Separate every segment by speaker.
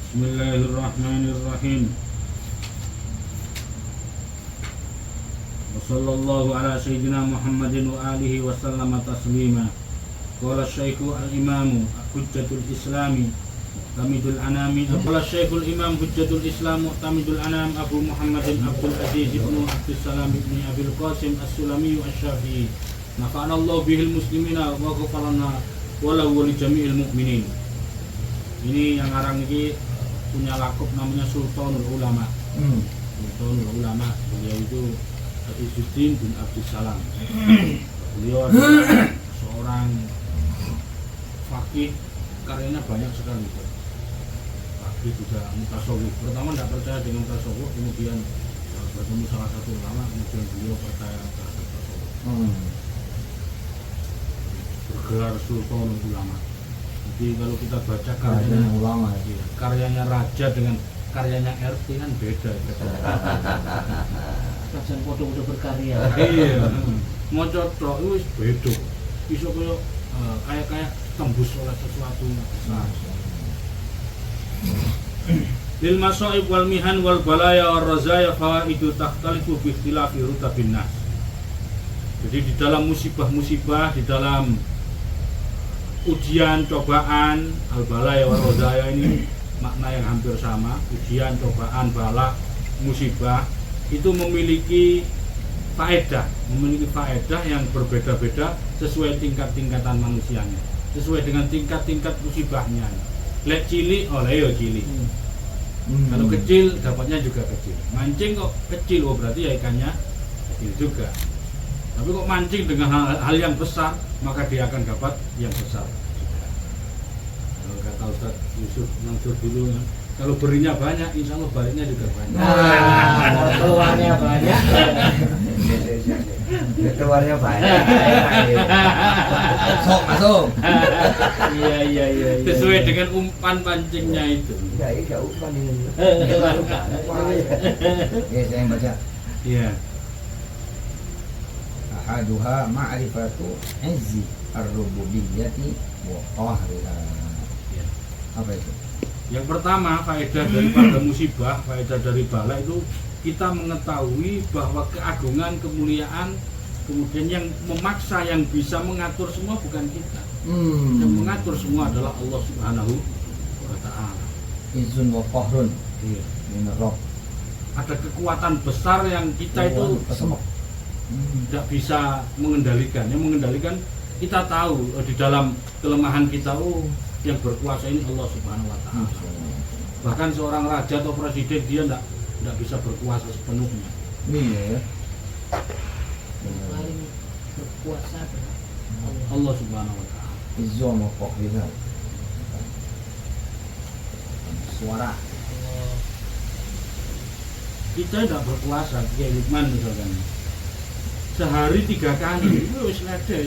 Speaker 1: Bismillahirrahmanirrahim. Wa sallallahu ala sayyidina Muhammadin wa alihi wa sallama taslima. Qala Syekhul Imam Hujjatul Islami Mu'tamidul Anami. Qala Syekhul Imam Hujjatul Islam Mu'tamidul Anam Abu Muhammadin Abdul Aziz ibnu Abdus Salam ibni Abil Qasim As-Sulami Asy-Syafi'i. Nafa'ana Allah bihil muslimina wa ghafara wa lahu li jami'il mu'minin. Ini yang ngarang ini punya lakop namanya Sultanul Ulama. Sultanul Ulama, beliau itu Izzuddin bin Abdus Salam. Beliau adalah seorang faqih, karyanya banyak sekali. Faqih juga mutasawwuf. Pertama tidak percaya dengan tasawuf, kemudian bertemu salah satu ulama, kemudian beliau percaya terhadap tasawuf. Bergelar Sultanul Ulama. Jadi kalau kita baca karyanya ulama, ya, karyanya raja dengan karyanya RT kan beda.
Speaker 2: Kajian foto-foto berkarya.
Speaker 1: Iya. Mau cocok itu beda. Bisa kayak tembus oleh sesuatu. Lil masaib wal mihan wal balaya war razaya fawaidu takhtalifu bi ikhtilafi rutabin nas. Jadi di dalam musibah-musibah, di dalam ujian, cobaan, al-balaya wa rozaya ini makna yang hampir sama. Ujian, cobaan, bala, musibah itu memiliki faedah yang berbeda-beda sesuai tingkat-tingkatan manusianya, sesuai dengan tingkat-tingkat musibahnya. Lek cilik, oleh yo cilik. Kalau kecil dapatnya juga kecil. Mancing kok kecil, oh berarti ya ikannya kecil juga. Tapi kok mancing dengan hal yang besar, maka dia akan dapat yang besar. Kalau kata Ustaz Yusuf Mansur dulu, kalau berinya banyak, insya Allah baliknya juga banyak.
Speaker 2: Keluarnya banyak.
Speaker 3: Keluarnya banyak. Masuk.
Speaker 1: Iya. Sesuai dengan umpan pancingnya itu.
Speaker 3: Iya umpan ini. Ya saya baca.
Speaker 1: Iya.
Speaker 3: Ahaduha ma'rifatu izzi ar-rububiyyati wa qahriha. Apa itu?
Speaker 1: Yang pertama, faedah daripada musibah, faedah dari bala itu kita mengetahui bahwa keagungan, kemuliaan, kemudian yang memaksa, yang bisa mengatur semua bukan kita. Yang mengatur semua adalah Allah Subhanahu wa ta'ala.
Speaker 3: Izzun wa qahrun.
Speaker 1: Iya.
Speaker 3: Min Rabb.
Speaker 1: Ada kekuatan besar yang kita itu tidak bisa mengendalikan. Yang mengendalikan kita tahu di dalam kelemahan kita, yang berkuasa ini Allah Subhanahu wa ta'ala. Bahkan seorang raja atau presiden dia tidak bisa berkuasa sepenuhnya.
Speaker 3: Iya.
Speaker 2: Paling berkuasa adalah
Speaker 1: Allah Subhanahu wa ta'ala.
Speaker 3: Izzun wa qahriha. Suara.
Speaker 1: Kita tidak berkuasa, kayak Lukman misalkan. Sehari 3 kali, itu wis lede.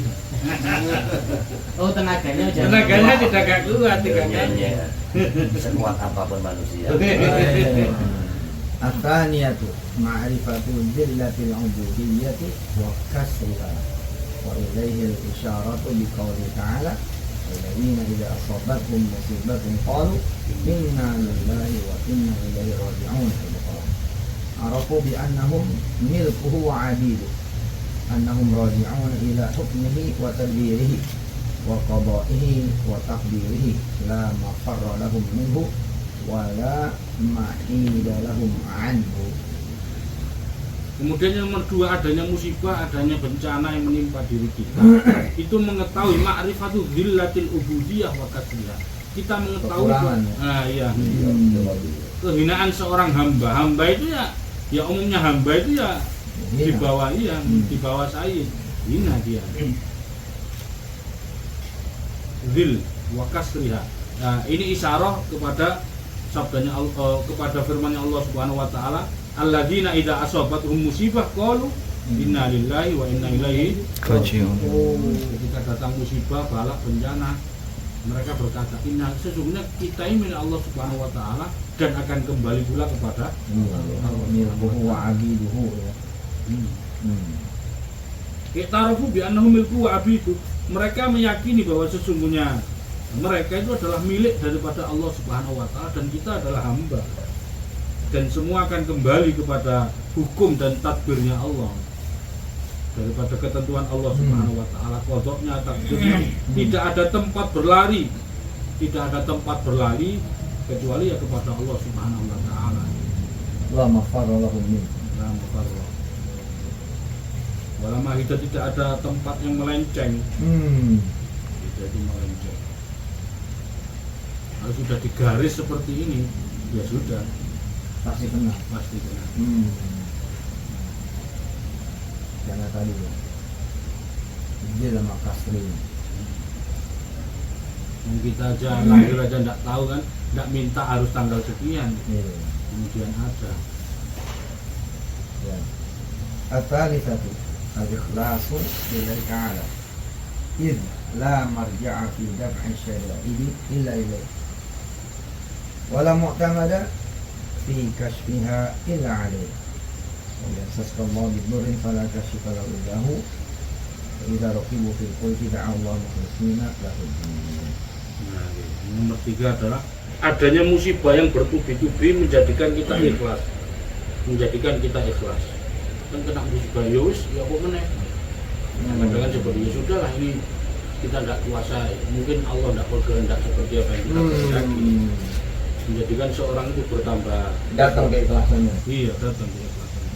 Speaker 2: Oh, tenaganya
Speaker 1: tidak kuat 3 kali.
Speaker 4: Sekuat apapun manusia.
Speaker 3: Athaniyatu ma'rifatu dillatil ubudiyyati wa kasriha. Wa ilayhi al-isyaratu biqawli ta'ala alladhina idza asabathum musibatun qalu inna lillahi wa inna ilaihi raji'un. Arafu bi annahum milkuhu wa 'abiduhu. Annahum raji'un ila hukmihi wa tadbirihi wa qada'ihi wa taqdirihi la mafarra lahum minhu wa la mahida lahum anhu.
Speaker 1: Kemudian yang nomor 2, adanya musibah, adanya bencana yang menimpa diri kita. Itu mengetahui ma'rifatu dzillatil ubudiyah wa kasriha. Kita mengetahui kehinaan seorang hamba. Hamba itu ya umumnya hamba itu ya di bawah di bawah saya. Hina dia. Dzil wa kasriha. Nah, ini isyarah kepada sabdanya Allah, kepada firman Allah Subhanahu wa taala, alladzina idza asabatuhum musibah qalu inna lillahi wa inna ilaihi raji'un. Ketika datang musibah, bala, bencana, mereka berkata, inna, sesungguhnya kita ini milik Allah Subhanahu wa taala dan akan kembali pula kepada
Speaker 3: milkuhu wa abiduhu.
Speaker 1: Iqtarafu bi annahu milku wa abidu. Mereka meyakini bahwa sesungguhnya Mereka itu adalah milik daripada Allah Subhanahu wa taala dan kita adalah hamba. Dan semua akan kembali kepada hukum dan tadbirnya Allah. Daripada ketentuan Allah Subhanahu wa taala, qadanya, takdirnya. Tidak ada tempat berlari. Tidak ada tempat berlari kecuali ya kepada Allah Subhanahu wa taala.
Speaker 3: La mafarra lahum min.
Speaker 1: Nah, mafarra. Walama kita tidak ada tempat yang melenceng. Tidak itu melenceng. Kalau sudah digaris seperti ini, ya sudah
Speaker 3: Pasti kena.
Speaker 1: pasti kena.
Speaker 3: Karena tadi ya. Dia lama kasri.
Speaker 1: Yang kita aja lahir aja tidak tahu kan, tidak minta harus tanggal sekian,
Speaker 3: Iya.
Speaker 1: kemudian ada.
Speaker 3: Ya. Al-thalithatu al-ikhlasu lillahi ta'ala. إذ لا مرجع في دفع الشدائد إلا إليه ولا معتمد في كشفها إلا عليه وإذا استسقى الله بضر فلا كشف له إلا هو وإذا ركبوا في الفلك دعوا الله مخلصين له الدين.
Speaker 1: Nah, nomor 3 adalah adanya musibah yang bertubi-tubi menjadikan kita ikhlas. Menjadikan kita ikhlas. Kan kena musibah yus, ya kok meneh. Kadang-kadang seperti ya sudahlah, ini kita tidak kuasai. Mungkin Allah tidak berkehendak seperti apa yang kita kehendaki. Menjadikan seorang itu bertambah
Speaker 3: Datang keikhlasannya.
Speaker 1: Iya, datang keikhlasannya.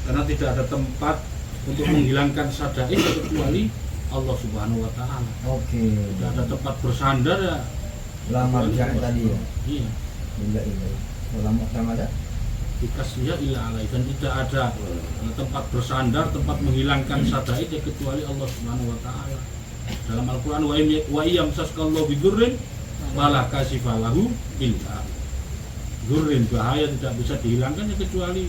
Speaker 1: Karena tidak ada tempat untuk menghilangkan sadaih kecuali Allah Subhanahu wa taala.
Speaker 3: Oke.
Speaker 1: Tidak ada tempat bersandar ya.
Speaker 3: La marja' tadi ya.
Speaker 1: Iya.
Speaker 3: Illa ilaihi. Wala mu'tamada.
Speaker 1: Dikasihnya ila alai, dan tidak ada tempat bersandar, tempat menghilangkan sadaid ya kecuali Allah Subhanahu wa taala. Dalam Al-Qur'an wa iyam saskallahu bidurrin malah kasifalahu illa. Durrin, bahaya tidak bisa dihilangkan ya kecuali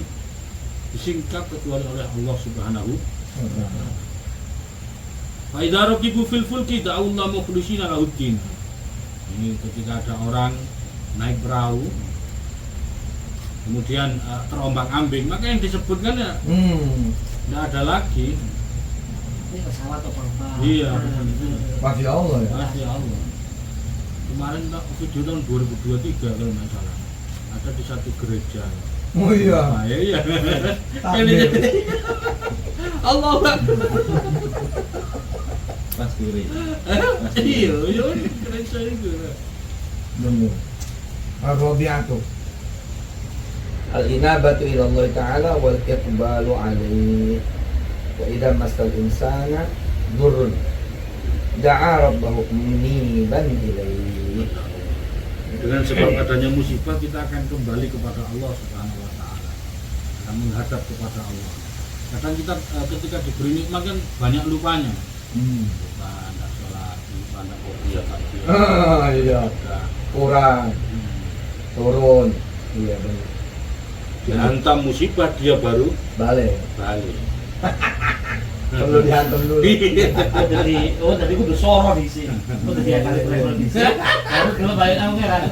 Speaker 1: disingkap kecuali oleh Allah Subhanahu wa taala. Fa idza raqibu fil fulki da'allahu mukhlishina lahuddin. Ini ketika ada orang naik perahu kemudian terombang-ambing, maka yang disebutkan ya tidak ada lagi.
Speaker 2: Ini pesawat atau apa?
Speaker 1: Iya.
Speaker 3: Masya Allah ya.
Speaker 1: Masya Allah. Kemarin video tahun 2023 kalau nggak salah, ada di satu gereja.
Speaker 3: Oh iya.
Speaker 1: Nah, iya.
Speaker 3: Takbir.
Speaker 1: Allah Akbar.
Speaker 4: Pas kiri.
Speaker 1: Iya, iya gereja itu.
Speaker 3: Benar. Ar-rabi'atu al-inabatu ila Allah Ta'ala wal iqbalu alaihi wa idha masal insana durrun da'a rabbahu muniban ilaihi.
Speaker 1: Dengan sebab adanya musibah kita akan kembali kepada Allah Subhanahu wa taala. Akan menghadap kepada Allah. Kadang kita ketika diberi nikmat kan banyak lupanya. Lupa enggak sholat, lupa enggak kopi ya pagi.
Speaker 3: Iya. Kurang, turun. Iya benar.
Speaker 1: Dihantam musibah dia baru
Speaker 3: Balik.
Speaker 1: balik.
Speaker 3: Perlu dihantam dulu.
Speaker 2: Tadi aku udah soro di sini. Aku tadi akan level di sini. Baru kalau balik kamu kan.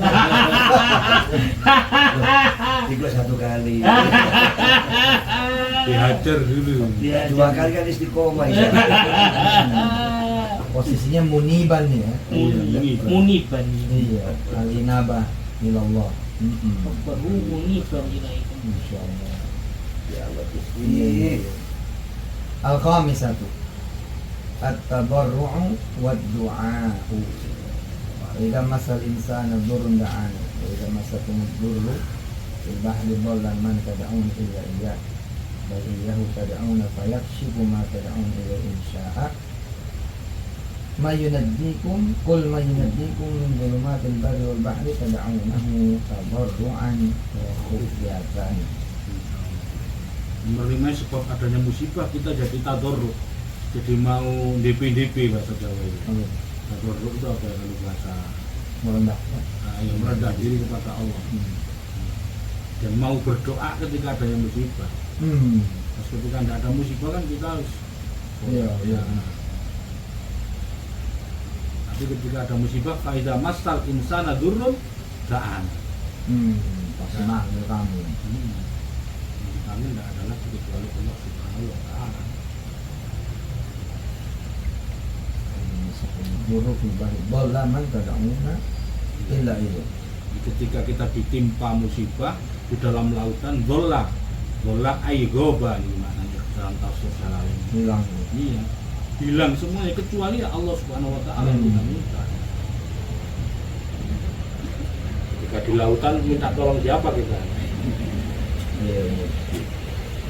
Speaker 4: Tiga satu kali.
Speaker 1: Dihajar dulu.
Speaker 4: Dua kali kan istiqomah ya.
Speaker 3: Posisinya muniban ya.
Speaker 2: Muniban.
Speaker 3: Iya. Al-inabah ilallah.
Speaker 2: Baru muniban ilaikum.
Speaker 3: Insyaallah.
Speaker 4: Ya Allah.
Speaker 3: Iya. Al-khamisatu at-tabarru'u wad-du'a'u. Idza masal insana dhurrun da'ana wa idza masakum ad-dhurru fil bahri dhallan man tad'un illa iyyah bal iyyahu tad'una fayakshifu ma tad'un ilayhi in sya'a ma yunaddikum qul ma yunaddikum min dhulumatil barri wal bahri tad'unahu tabarru'an wa khufyatan.
Speaker 1: Nomor 5, sebab adanya musibah kita jadi tadarruk. Jadi mau DP bahasa Jawa itu. Tadarruk itu apa ya kalau bahasa
Speaker 3: Merendah.
Speaker 1: yang merendah diri kepada Allah. Dan mau berdoa ketika adanya musibah. Pas ketika tidak ada musibah kan kita harus
Speaker 3: Iya.
Speaker 1: Tapi ketika ada musibah, faida masal insana durrun da'an.
Speaker 3: Pasti manggil kamu.
Speaker 1: Kami tidak ada lagi kecuali Allah Subhanahu wa taala.
Speaker 3: huruf bahri dhalla man tad'una illa ilayhi.
Speaker 1: Ketika kita ditimpa musibah di dalam lautan, dhalla ay ghoba ini maknanya dalam tafsir Jalalain.
Speaker 3: Hilang.
Speaker 1: Iya, hilang semuanya kecuali Allah Subhanahu wa taala yang kita minta. Ketika di lautan minta tolong siapa kita?
Speaker 3: Iya, iya.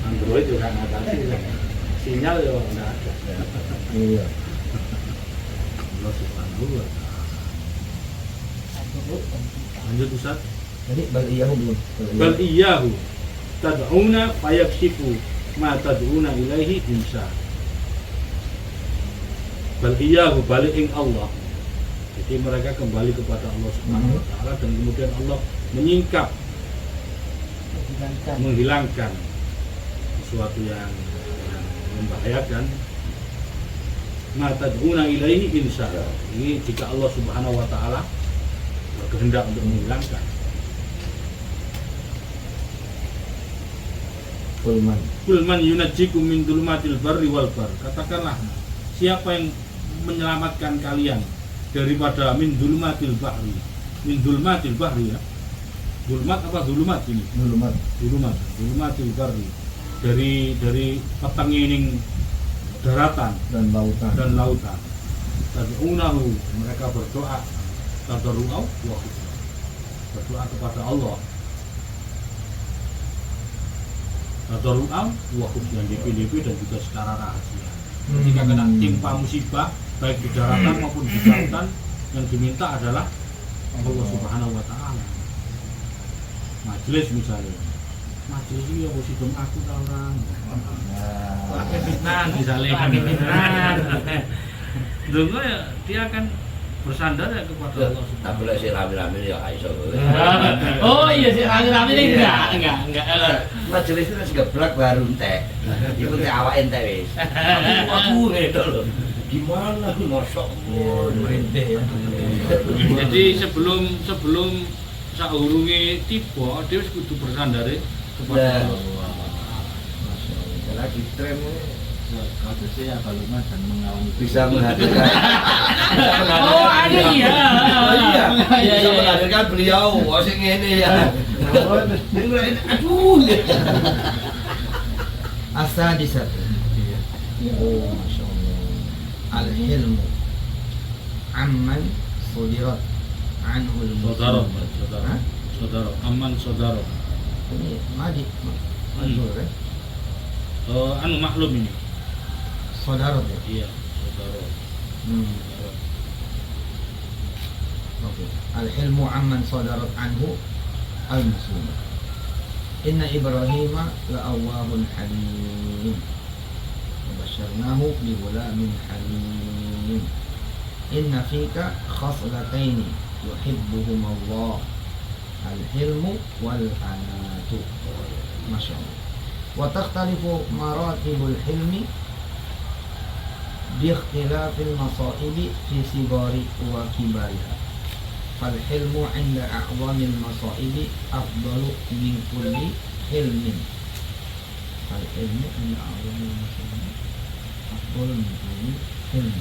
Speaker 1: Android juga nggak ada, sinyal ya nggak ada.
Speaker 3: Iya.
Speaker 1: Allah Subhanahu wa taala. Lanjut Ustaz.
Speaker 3: Jadi bal iyahu belum.
Speaker 1: Bal iyyahu tad'una fayakshifu ma tad'una ilaihi insya. Bal iyyahu balik ing Allah. Jadi mereka kembali kepada Allah Subhanahu wa taala dan kemudian Allah menyingkap, menghilangkan sesuatu yang membahayakan. Ma tad'una ilaihi insya. Ini jika Allah Subhanahu wa taala berkehendak untuk menghilangkan. Kulman yunajjikum min dhulumatil barri wal bahr. Katakanlah, siapa yang menyelamatkan kalian daripada min dhulumatil bahri. Min dhulumatil bahri ya. Dhulumat apa dhulumat ini? Dhulumatil barri. Dari petengining daratan
Speaker 3: dan lautan.
Speaker 1: Tad'unahu, mereka berdoa tadarru'au wa khufya. Berdoa kepada Allah. Tadarru'au wa khufya, DP dan juga secara rahasia. Ketika kena timpa musibah baik di daratan maupun di lautan, yang diminta adalah Allah Subhanahu wa taala. Majelis misalnya. Majelis ini ya mesti dong aku ta orang. Pakai fitnah misalnya. Pakai fitnah. Dong ya dia akan bersandar ya kepada Allah.
Speaker 4: Tapi lek sing rame-rame ya iso.
Speaker 2: Oh iya sih rame-rame ini enggak.
Speaker 4: Majelis itu wis geblak baru entek. Iku teh awak entek wis. Aku itu loh. Gimana aku mosok
Speaker 3: merintih ya.
Speaker 1: Jadi sebelum saurunge tiba dia wis kudu bersandare kepada Allah.
Speaker 4: lagi tren
Speaker 3: kasusnya Baluma dan mengawani
Speaker 4: bisa menghadirkan
Speaker 2: Oh ada iya.
Speaker 4: Oh iya, bisa menghadirkan beliau, sing ngene ya. Aduh.
Speaker 3: As-sadisah. Oh, Masya Allah. Al-hilmu amman sudirat anhu
Speaker 1: saudara aman saudara
Speaker 3: ini madi maklum ya
Speaker 1: anu maklum ini
Speaker 3: saudara ya
Speaker 1: iya saudara
Speaker 3: oke al-hilmu amman sadarat anhu al-muslim inna ibrahima la'awwahun halim وبشرناه بغلام حليم إن فيك خصلتين يحبهما الله الحلم والأناة ما شاء الله وتختلف مراتب الحلم باختلاف المصائب في صغار وكبارها فالحلم عند أعظم المصائب أفضل من كل حلم الحلم عند أعظم المصائب أفضل من كل حلم.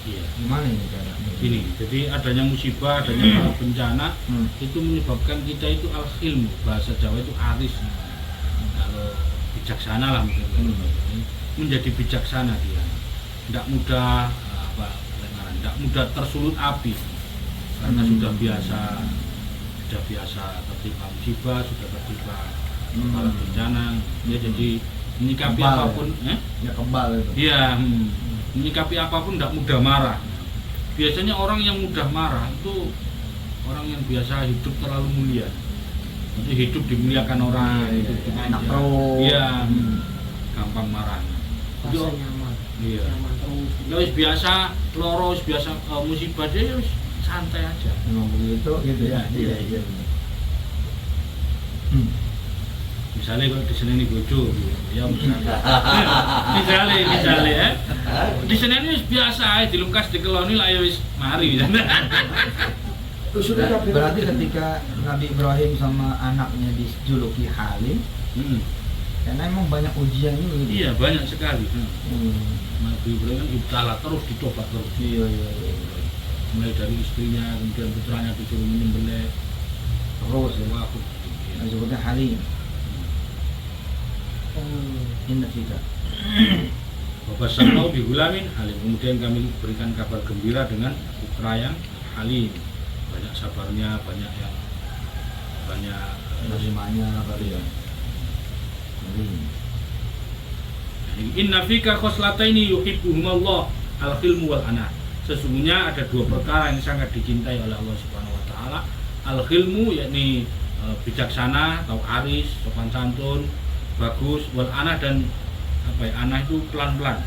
Speaker 1: Iya.
Speaker 3: Gimana ini caranya?
Speaker 1: Gini, jadi adanya musibah, adanya bencana itu menyebabkan kita itu al-hilm, bahasa Jawa itu aris. Kalau bijaksana lah mungkin. Menjadi bijaksana dia. Tidak mudah tidak mudah tersulut api. Karena sudah biasa tertimpa musibah, sudah tertimpa bencana. Ya jadi menyikapi apapun,
Speaker 3: ya kebal itu.
Speaker 1: Iya, menyikapi apapun tidak mudah marah. Biasanya orang yang mudah marah itu orang yang biasa hidup terlalu mulia. Jadi hidup dimuliakan orang, hidup
Speaker 3: enak terus.
Speaker 1: Iya, gampang marah. Jadi
Speaker 2: nyaman.
Speaker 1: Iya.
Speaker 2: Nyaman terus.
Speaker 1: Ya wis biasa loro, wis biasa musibah dia wis santai aja.
Speaker 3: Memang begitu gitu ya. Iya.
Speaker 1: Misalnya kalau diseneni bojo ya misalnya ya diseneni wis biasa ae dilungkas dikeloni lah ya wis mari
Speaker 3: Berarti ketika Nabi Ibrahim sama anaknya dijuluki Halim Karena emang banyak ujian ini.
Speaker 1: Iya, banyak sekali.
Speaker 3: Hmm.
Speaker 1: Nabi Ibrahim kan ibtala terus dicoba terus.
Speaker 3: Iya.
Speaker 1: Mulai dari istrinya, kemudian putranya disuruh menyembelih.
Speaker 3: Terus ya.
Speaker 1: Wah,
Speaker 3: Disebutnya Halim. Inna fika.
Speaker 1: Bapak Samau bihulamin Halim. Kemudian kami berikan kabar gembira dengan putra yang Halim. Banyak sabarnya, banyak
Speaker 3: Nerimanya kali ya. Halim.
Speaker 1: Inna fika khoslataini yuhibbuhumallah al-khilmu wal anah. Sesungguhnya ada dua perkara yang sangat dicintai oleh Allah Subhanahu wa taala. Al-khilmu yakni bijaksana atau aris, sopan santun, bagus, wal anah dan apa ya? Anah itu pelan-pelan.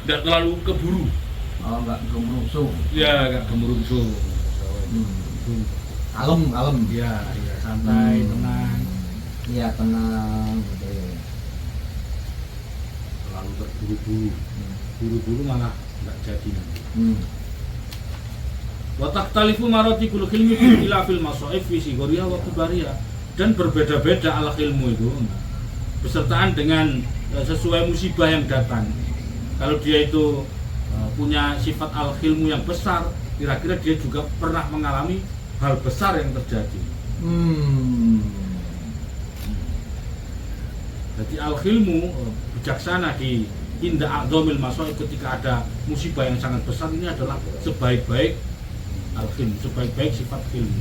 Speaker 1: Tidak terlalu keburu.
Speaker 3: Oh, enggak gemerungsung.
Speaker 1: Ya, enggak gemerungsung.
Speaker 3: Kalem.
Speaker 1: Ya, santai, tenang.
Speaker 3: Iya, tenang gitu ya.
Speaker 1: Terlalu terburu-buru. Buru-buru malah enggak jadi nanti. Wa takhtalifu maratibul khilmi fi khilafil masaif fi sigoriha wa kubariha. Dan berbeda-beda al-khilmu itu besertaan dengan sesuai musibah yang datang. Kalau dia itu punya sifat al-khilmu yang besar, kira-kira dia juga pernah mengalami hal besar yang terjadi. Jadi al-khilmu bijaksana di inda a'dhamil masaib, ketika ada musibah yang sangat besar, ini adalah sebaik-baik al-khilm, sebaik-baik sifat khilmu,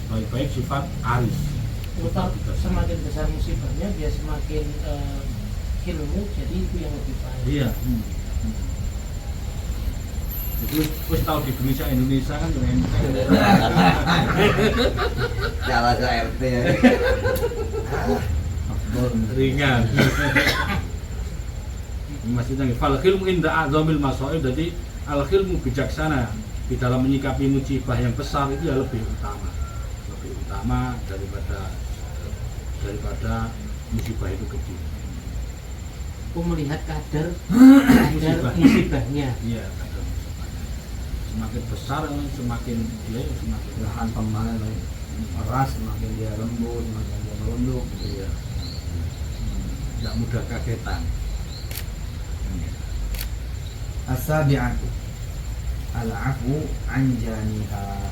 Speaker 1: sebaik-baik sifat aris.
Speaker 5: Semakin besar musibahnya dia semakin khilmu, jadi itu yang lebih baik.
Speaker 1: Iya. Jadi wis tahu di Indonesia kan keren.
Speaker 4: Salah ke RT ya.
Speaker 1: Ringan. Maksudnya fal khilmu inda a'dhamil masaib, jadi al khilmu bijaksana di dalam menyikapi musibah yang besar itu ya lebih utama daripada musibah itu kecil.
Speaker 5: Aku melihat kadar musibahnya.
Speaker 1: Iya, kadar musibahnya. Semakin besar semakin dia semakin
Speaker 3: Hantam mana nih? Keras, semakin dia lembut, semakin dia melunduk gitu ya.
Speaker 1: tidak mudah kagetan.
Speaker 3: As-sabi'atu al-'afwu 'an janiha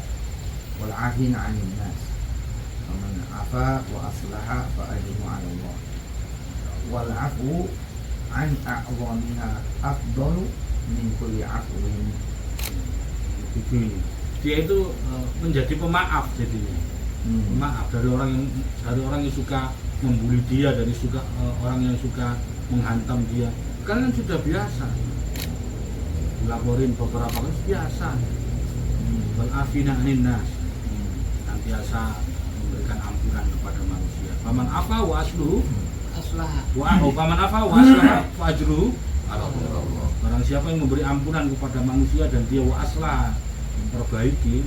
Speaker 3: wal 'afin 'anil nas. Faman 'afa wa aslaha fa ajruhu 'ala Allah. Wal 'afwu 'an a'dhamiha afdalu min kulli 'afwin.
Speaker 1: Begini, dia itu menjadi pemaaf jadinya. Pemaaf dari orang yang suka membuli dia, dari orang yang suka menghantam dia. Kan sudah biasa. Dilaporin beberapa kali biasa. Wal afina 'anil nas. Senantiasa memberikan ampunan kepada manusia. Faman afa wa asluhu
Speaker 5: Aslah.
Speaker 1: faman afa wa aslaha fa ajruhu 'ala Allah. Barang siapa yang memberi ampunan kepada manusia dan dia wa aslah, memperbaiki,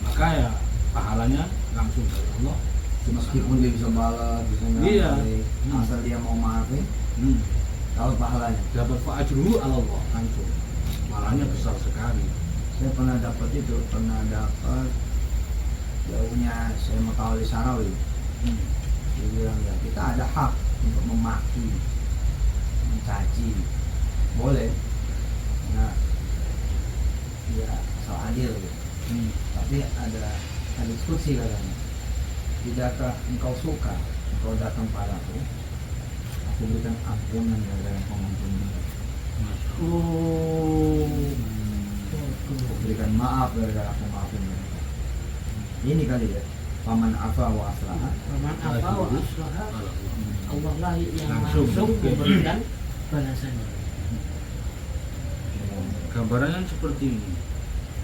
Speaker 1: maka ya pahalanya langsung dari Allah.
Speaker 3: Meskipun dia bisa balas, bisa
Speaker 1: Iya.
Speaker 3: asal dia mau maafin, kalau pahalanya.
Speaker 1: Dapat fa ajruhu 'ala Allah langsung. Pahalanya besar sekali.
Speaker 3: Saya pernah dapat jauhnya saya Mutawalli Sarawi. Dia bilang ya kita ada hak untuk memaki, mencaci, boleh. Nah, ya asal adil gitu. Tapi ada diskusi katanya. Tidakkah engkau suka engkau datang padaku, aku berikan ampunan dari pengampun. Aku berikan maaf dari aku maafin mereka. Ini kali ya, paman afa wa aslaha.
Speaker 5: Paman apa wa aslaha, Allah lah yang
Speaker 1: Langsung.
Speaker 5: langsung memberikan balasannya.
Speaker 1: Gambarannya seperti ini.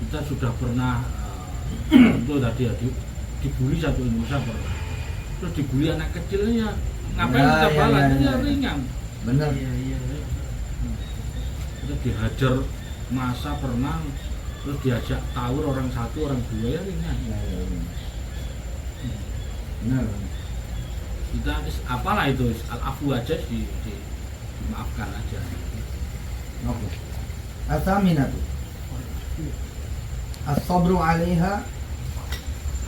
Speaker 1: Kita sudah pernah itu tadi ya, dibully satu Indonesia pernah. Terus dibully anak kecilnya, ngapain
Speaker 3: Ya,
Speaker 1: kita
Speaker 3: ya,
Speaker 1: balas?
Speaker 3: ya,
Speaker 1: Ini
Speaker 3: ya.
Speaker 1: ringan.
Speaker 3: Benar.
Speaker 5: Iya.
Speaker 1: Kita dihajar masa pernah, terus diajak tawur orang satu orang dua ya ringan.
Speaker 3: Ya. Benar.
Speaker 1: Kita apalah itu al-afu aja dimaafkan aja.
Speaker 3: Oke. Athaminatu as-sabru 'alaiha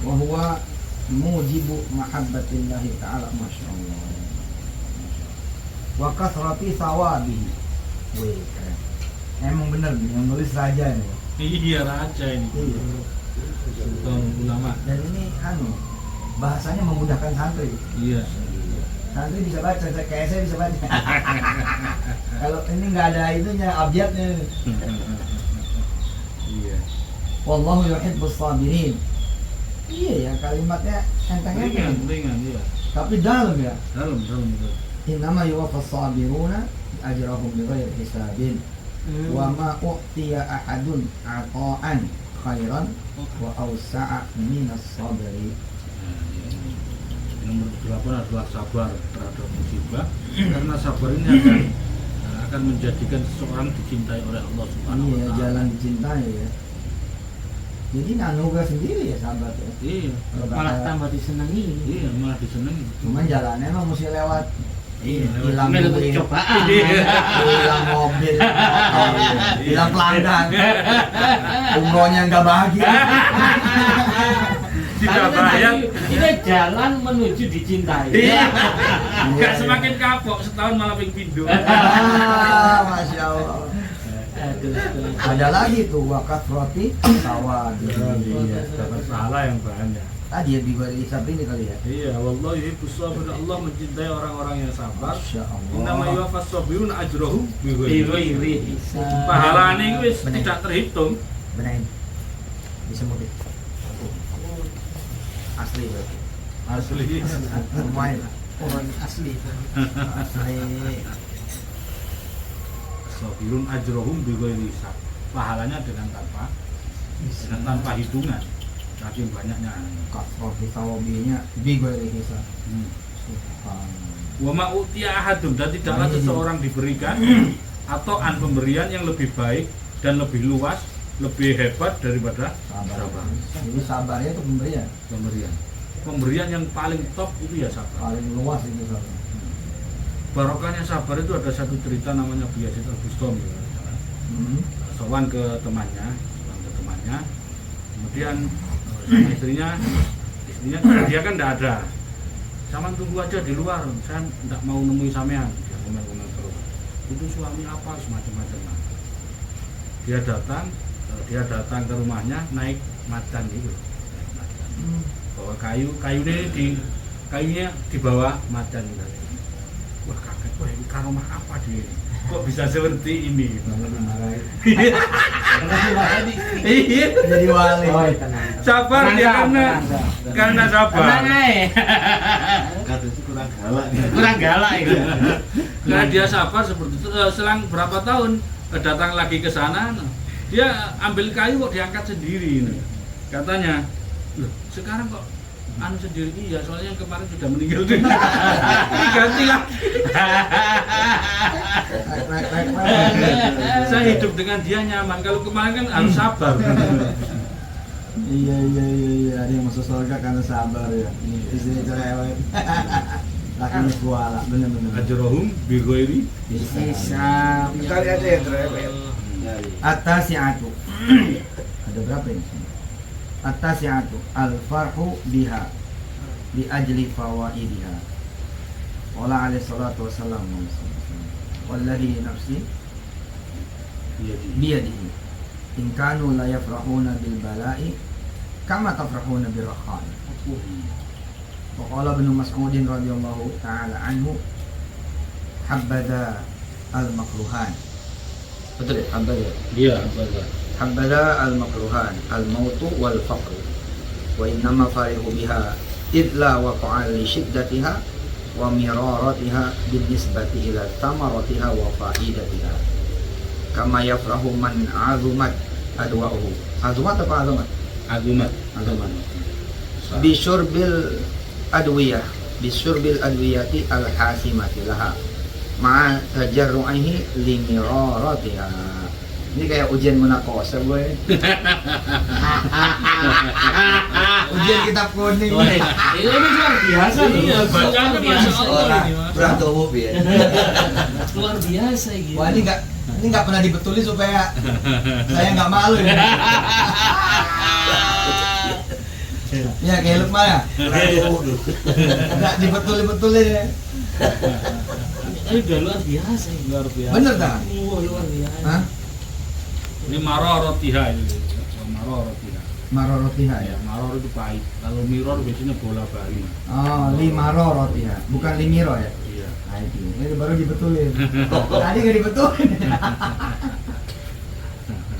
Speaker 3: wa huwa mujibu mahabbatillahi ta'ala. Masyaallah. wa kasrati sawabihi. Wih, keren. Emang bener nih, yang nulis raja nih.
Speaker 1: Iya raja ini.
Speaker 3: Iya.
Speaker 1: Sultan ulama.
Speaker 3: Dan ini bahasanya memudahkan santri.
Speaker 1: Iya.
Speaker 3: Santri bisa baca, kayak saya bisa baca. Kalau ini nggak ada itunya, abjadnya.
Speaker 1: Iya.
Speaker 3: Wallahu yuhibbus sabirin. Iya ya, kalimatnya enteng-enteng.
Speaker 1: Ringan, iya.
Speaker 3: Tapi dalam ya.
Speaker 1: Dalam itu.
Speaker 3: Innama yuwaffas sabiruna ajrahum bighairi hisabin. Wa ma u'tiya ahadun ata'an khairan wa awsa'a minas sabri.
Speaker 1: Nomor 8 adalah sabar terhadap musibah. Karena sabar ini akan menjadikan seseorang dicintai oleh Allah Subhanahu wa
Speaker 3: Iya,
Speaker 1: taala.
Speaker 3: jalan dicintai ya. Jadi anugerah sendiri ya sahabat ya.
Speaker 1: Iya.
Speaker 5: Malah tambah disenangi.
Speaker 1: Iya, malah disenangi.
Speaker 3: Cuman jalannya emang mesti lewat hilang
Speaker 5: Ini untuk
Speaker 3: duit,
Speaker 5: cobaan.
Speaker 3: hilang mobil, hilang pelanggan, umrohnya nggak bahagia.
Speaker 1: Tidak bayar.
Speaker 5: Ini jalan menuju dicintai.
Speaker 1: Iya.
Speaker 3: Iya,
Speaker 1: Gak
Speaker 3: iya.
Speaker 1: semakin kapok, setahun malah pengen pindu.
Speaker 3: Masya Allah.
Speaker 5: Aduh.
Speaker 3: Ada lagi tuh wakat roti sawah.
Speaker 1: Iya, dapat salah yang banyak.
Speaker 3: Tadi ya bigor isap ini kali ya.
Speaker 1: Iya, wallahu yuhibbus sabirin. Allah mencintai orang-orang yang sabar.
Speaker 3: Masya
Speaker 1: Innama
Speaker 3: Allah.
Speaker 1: yuwaffas sabirun ajrahum bighairi
Speaker 5: Iri
Speaker 1: hisab. Pahalane iku wis
Speaker 3: Bener.
Speaker 1: tidak terhitung.
Speaker 3: Benain. Disemutin. Asli berarti.
Speaker 1: Asli.
Speaker 3: Lumayan.
Speaker 5: orang asli.
Speaker 3: Asli.
Speaker 1: Sabirun ajrahum bighairi hisab. Pahalanya dengan tanpa hitungan. Saking banyaknya.
Speaker 3: Kasrofi sawabinya bigor hisab.
Speaker 1: Hmm.
Speaker 3: Subhanallah.
Speaker 1: Wa ma utiya ahadun, dan tidaklah seseorang diberikan atau pemberian yang lebih baik dan lebih luas, lebih hebat daripada
Speaker 3: Sabar. Jadi sabarnya itu pemberian.
Speaker 1: Pemberian yang paling top itu ya sabar.
Speaker 3: Paling luas itu sabar.
Speaker 1: Barokahnya sabar itu ada satu cerita namanya Bu Yazid Al-Bustami. Sowan ke temannya, kemudian sama istrinya dia kan tidak ada. Saman tunggu aja di luar, saya tidak mau nemui sampean. Dia ngomel-ngomel terus. Itu suami apa semacam-macam. Dia datang ke rumahnya naik macan gitu. Bawa kayunya dibawa macan gitu. Wah kaget, wah ini karomah apa dia ini? Kok bisa seperti ini? Iya.
Speaker 3: Jadi wali.
Speaker 5: Oh, tenang.
Speaker 1: Sabar dia karena sabar.
Speaker 5: Tenang aja.
Speaker 4: Kadang kurang galak.
Speaker 5: Kurang galak itu.
Speaker 1: Nah dia sabar seperti itu. Selang berapa tahun datang lagi ke sana, dia ambil kayu kok diangkat sendiri. Katanya, loh sekarang kok sendiri, iya soalnya yang kemarin sudah meninggal. Ganti lagi. Saya hidup dengan dia nyaman. Kalau kemarin kan harus sabar.
Speaker 3: Iya. Ada yang masuk surga karena sabar ya. Istrinya cerewet. Lakinya kuala, bener-bener.
Speaker 1: Ajrohum bighairi
Speaker 5: Hisab.
Speaker 4: Kali aja yang cerewet.
Speaker 3: At-tasi'atu. Ada berapa ini? At-tasi'atu al-farhu biha li ajli fawaidiha. Qala alaihi salatu wassalam walladhi nafsi biyadihi in kanu la yafrahuna bil bala'i kama tafrahuna bir rakhai. Wa qala Ibnu Mas'ud radhiyallahu ta'ala anhu habada al-makruhan. Betul ya? Habada.
Speaker 1: Iya, betul.
Speaker 3: حبذا المكروهان الموت والفقر وإنما فرحوا بها إذ لا وقع لشدتها ومرارتها بالنسبة إلى ثمرتها وفائدتها كما يفرح من عظمت أدواؤه. عظمت apa عظمت؟
Speaker 1: Azumat.
Speaker 3: بشرب الأدوية الحاسمة لها مع تجرعه لمرارتها. Ini kayak ujian munakosa gue. Ujian kitab kuning.
Speaker 5: Ini luar biasa loh.
Speaker 1: Iya, bacanya
Speaker 5: Luar biasa.
Speaker 1: Masya Allah ini, Mas.
Speaker 4: Kurang tahu ya.
Speaker 5: Luar biasa gitu.
Speaker 3: Wah ini nggak pernah dibetulin supaya saya nggak malu ya. Ya kayak Lukman ya.
Speaker 4: Kurang tahu.
Speaker 3: Nggak dibetulin ya.
Speaker 2: Tapi udah luar biasa ini.
Speaker 1: luar biasa.
Speaker 3: Bener tak?
Speaker 2: Wah, luar biasa.
Speaker 3: Hah?
Speaker 1: Ini marorotiha itu. Marorotiha.
Speaker 3: Marorotiha
Speaker 1: Ya,
Speaker 3: ya.
Speaker 1: maror itu pahit. Kalau miror biasanya bola bali.
Speaker 3: Oh, limarorotiha, bukan limiro ya.
Speaker 1: Iya.
Speaker 3: Nah, ini baru dibetulin. Tadi nggak dibetulin.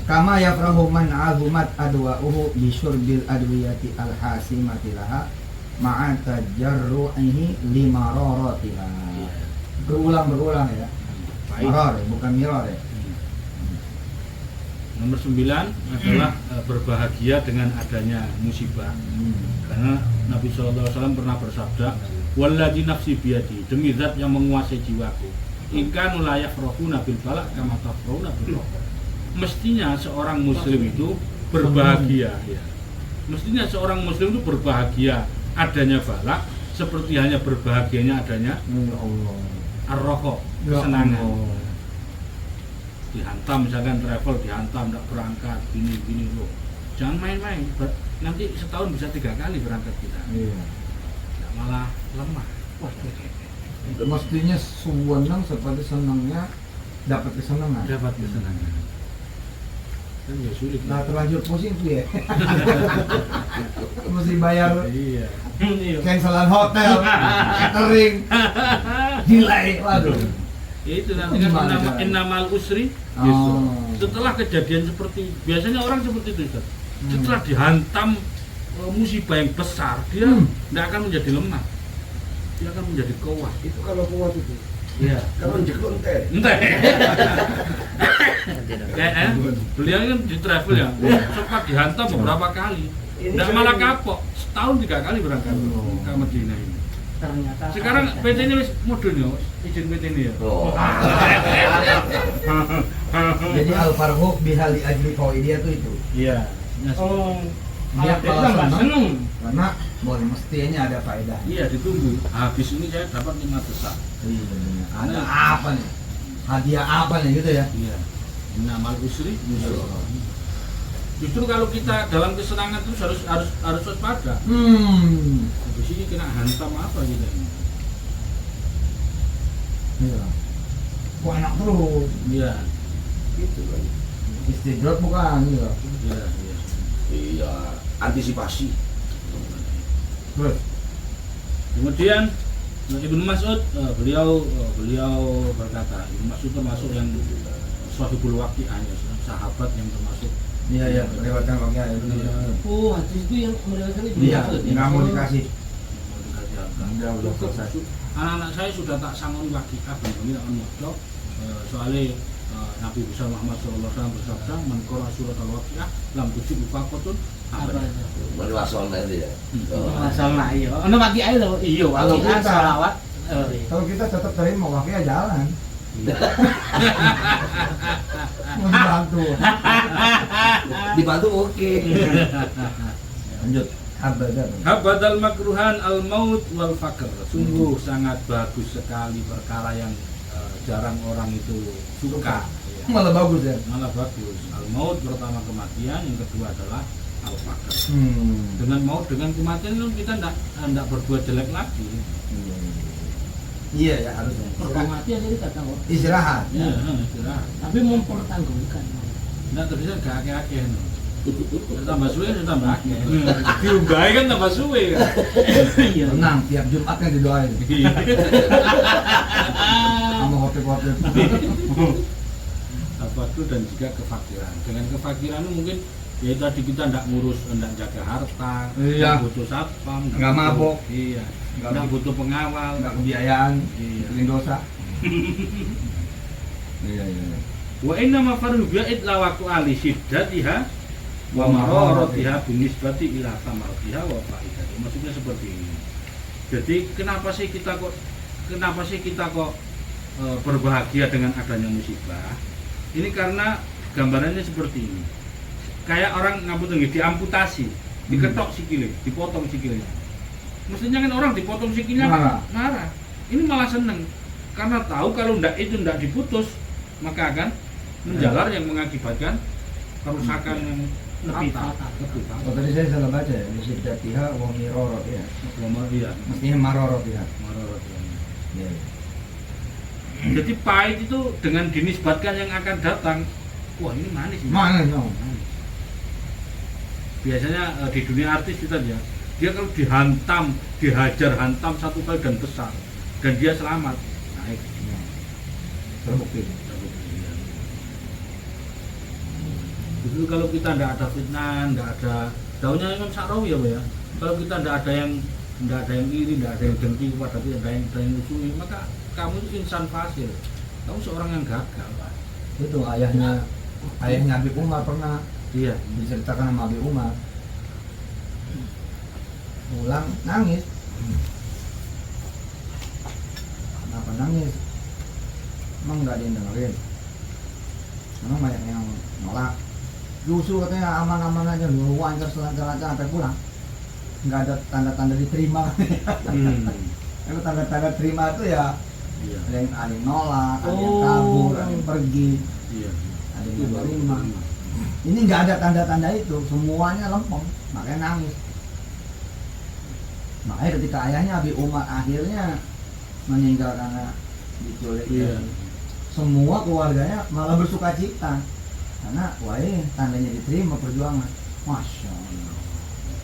Speaker 3: Kama yafrahu man azumat adwa'uhu bi syurbil adwiyati al-hasimati laha ma'a tajarru'ihi limarorotiha. Berulang ya.
Speaker 1: Pahit.
Speaker 3: Maror ya, bukan miror ya.
Speaker 1: Nomor 9 adalah berbahagia dengan adanya musibah. Karena Nabi SAW pernah bersabda, "Walladzi nafsi biyadi, demi zat yang menguasai jiwaku. In kanu la yafrahuna bil balak kama tafrahuna bil raha." Mestinya seorang muslim itu berbahagia ya. Mestinya seorang muslim itu berbahagia adanya balak seperti hanya berbahagianya adanya
Speaker 3: Ya Allah.
Speaker 1: ar-raha,
Speaker 3: Ya
Speaker 1: kesenangan.
Speaker 3: Allah.
Speaker 1: Dihantam misalkan travel dihantam tidak berangkat gini loh, jangan main-main, nanti setahun bisa 3 kali berangkat kita,
Speaker 3: Iya.
Speaker 1: nggak malah lemah.
Speaker 3: Mestinya senang seperti senangnya dapat kesenangan.
Speaker 1: Dapat kesenangan kan ya sulit.
Speaker 3: Nah, terlanjur pusing tuh ya. Mesti bayar
Speaker 1: Iya.
Speaker 3: cancelan hotel, catering, delay, waduh.
Speaker 1: Ya itu nanti kan
Speaker 3: Gimana caranya?
Speaker 1: innamal usri
Speaker 3: Oh.
Speaker 1: yusra. Setelah kejadian seperti biasanya orang seperti itu Ustaz. Setelah dihantam musibah yang besar, dia tidak akan menjadi lemah, dia akan menjadi kuat.
Speaker 4: Itu kalau kuat itu.
Speaker 1: Iya.
Speaker 4: Kalau jekun teh.
Speaker 1: Entah. Beliau kan di travel ya, sempat dihantam beberapa kali. Tidak malah kapok, setahun 3 kali berangkat ke Madinah ini.
Speaker 5: Ternyata
Speaker 1: Sekarang PT ini wis mudun ya, izin PT ini ya.
Speaker 4: Oh.
Speaker 3: Jadi al-farhu bihali ajli qaidiyah itu.
Speaker 1: Iya.
Speaker 5: oh,
Speaker 3: Dia
Speaker 5: malah
Speaker 3: kalau
Speaker 5: nggak
Speaker 3: senang,
Speaker 5: seneng.
Speaker 3: karena boleh mestinya ada faedah.
Speaker 1: Iya ditunggu. Habis ini saya dapat 5 besar.
Speaker 3: Iya, benar. Ada apa nih? Hadiah apa nih gitu ya?
Speaker 1: Iya. Innamal usri yusra. Justru kalau kita dalam kesenangan terus harus waspada. Di sini kena hantam apa gitu ini.
Speaker 3: Iya. Kok enak terus?
Speaker 1: Iya.
Speaker 4: Gitu kan.
Speaker 3: Istidrat bukan ya.
Speaker 1: Iya, iya.
Speaker 4: Iya, antisipasi.
Speaker 3: Terus
Speaker 1: Kemudian Ibnu Mas'ud beliau berkata, Ibnu Mas'ud termasuk yang sahibul waqi'ahnya, sahabat yang termasuk
Speaker 3: iya melewatkan waktunya ya benar.
Speaker 5: Oh, hadis itu yang melewatkan itu.
Speaker 3: Iya,
Speaker 5: maksud ya?
Speaker 3: nggak mau dikasih.
Speaker 1: mau dikasih harta.
Speaker 3: Udah selesai.
Speaker 1: Anak-anak saya sudah tak sanggup waqi'ah begini akan modok soalnya Nabi besar Muhammad SAW bersabda, "Man qara'a surat al-waqi'ah lam tusib faqatun
Speaker 5: Apa
Speaker 1: abada."
Speaker 5: itu?
Speaker 4: Mari wasol itu ya. Oh.
Speaker 5: Masalah iya. Ono pagi ae lho. Iya,
Speaker 3: Kalau
Speaker 5: pagi
Speaker 3: kita-
Speaker 5: salawat.
Speaker 3: Kalau kita tetap terima waktunya jalan. Membantu.
Speaker 4: Dibantu oke.
Speaker 3: Lanjut. Abadan.
Speaker 1: Habadal makruhan al-maut wal faqr. Sungguh sangat bagus sekali perkara yang jarang orang itu suka. Ya.
Speaker 3: Malah bagus ya.
Speaker 1: Malah bagus. Al-maut pertama kematian, yang kedua adalah al-faqr. Dengan maut dengan kematian itu kita tidak berbuat jelek lagi.
Speaker 3: Iya ya harusnya.
Speaker 5: Mati aja kata kok.
Speaker 3: Istirahat.
Speaker 1: Ya, istirahat.
Speaker 5: Tapi mempertanggungan.
Speaker 1: Tidak terbisa gak akeh-akeh. Tambah suwe tambah akeh. Diumbahi kan tambah suwe.
Speaker 5: Iya.
Speaker 3: Tenang, tiap Jumat kan didoain. Sama khotib-khotib.
Speaker 1: Al-faqr dan juga kefakiran. Dengan kefakiran itu mungkin ya tadi kita tidak ngurus, tidak jaga harta,
Speaker 3: Iya.
Speaker 1: nggak butuh satpam,
Speaker 3: Nggak mabok.
Speaker 1: iya,
Speaker 3: Nggak
Speaker 1: tidak butuh pengawal,
Speaker 3: Enggak kebiayaan,
Speaker 1: Iya.
Speaker 3: bikin dosa. Iya.
Speaker 1: Wa inna ma faru bi'id la waqtu ali shiddatiha wa mararatiha binisbati ila samaratiha wa faidatiha. Maksudnya seperti ini. Jadi kenapa sih kita kok berbahagia dengan adanya musibah? Ini karena gambarannya seperti ini. Kayak orang diamputasi, diketok sikilnya, dipotong sikilnya. Mestinya kan orang dipotong sikilnya kan marah. Ini malah seneng karena tahu kalau itu ndak diputus, maka akan menjalar yang mengakibatkan kerusakan yang
Speaker 5: Lebih
Speaker 1: fatal.
Speaker 5: fatal.
Speaker 1: Lebih fatal.
Speaker 3: Oh, tadi saya salah baca ya, siddatiha wa miraratiha.
Speaker 1: Iya,
Speaker 3: Mestinya mararatiha.
Speaker 1: mararatiha.
Speaker 3: Iya.
Speaker 1: Jadi pahit itu dengan dinisbatkan yang akan datang, wah ini manis.
Speaker 3: Mana dong?
Speaker 1: Biasanya di dunia artis itu aja, dia kalau dihantam, dihajar hantam satu kali dan besar, dan dia selamat, naik.
Speaker 3: Terbukti.
Speaker 1: Itu kalau kita tidak ada fitnah, tidak ada daunnya Imam Sa'rawi ya, Pak ya. Kalau kita tidak ada yang iri, tidak ada yang dengki kepada kita, tidak ada yang musuhi, maka kamu itu insan fasil. Kamu seorang yang gagal, Pak.
Speaker 3: Itu ayahnya Habib Umar pernah
Speaker 1: Iya.
Speaker 3: diceritakan sama Habib Umar. Pulang nangis. Kenapa nangis? Emang nggak ada yang dengerin. Emang banyak yang nolak. Justru katanya aman-aman aja, dulu lancar selancar-lancar sampai pulang. Nggak ada tanda-tanda diterima. Kalau tanda-tanda terima itu ya
Speaker 1: Iya.
Speaker 3: ada yang nolak, ada yang kabur, ada yang pergi,
Speaker 1: Iya.
Speaker 3: ada yang terima. Ini nggak ada tanda-tanda itu, semuanya lempeng, makanya nangis. Makanya ketika ayahnya Habib Umar akhirnya meninggal karena diculik,
Speaker 1: Iya.
Speaker 3: semua keluarganya malah bersuka cita karena wah tandanya diterima perjuangan, masya Allah.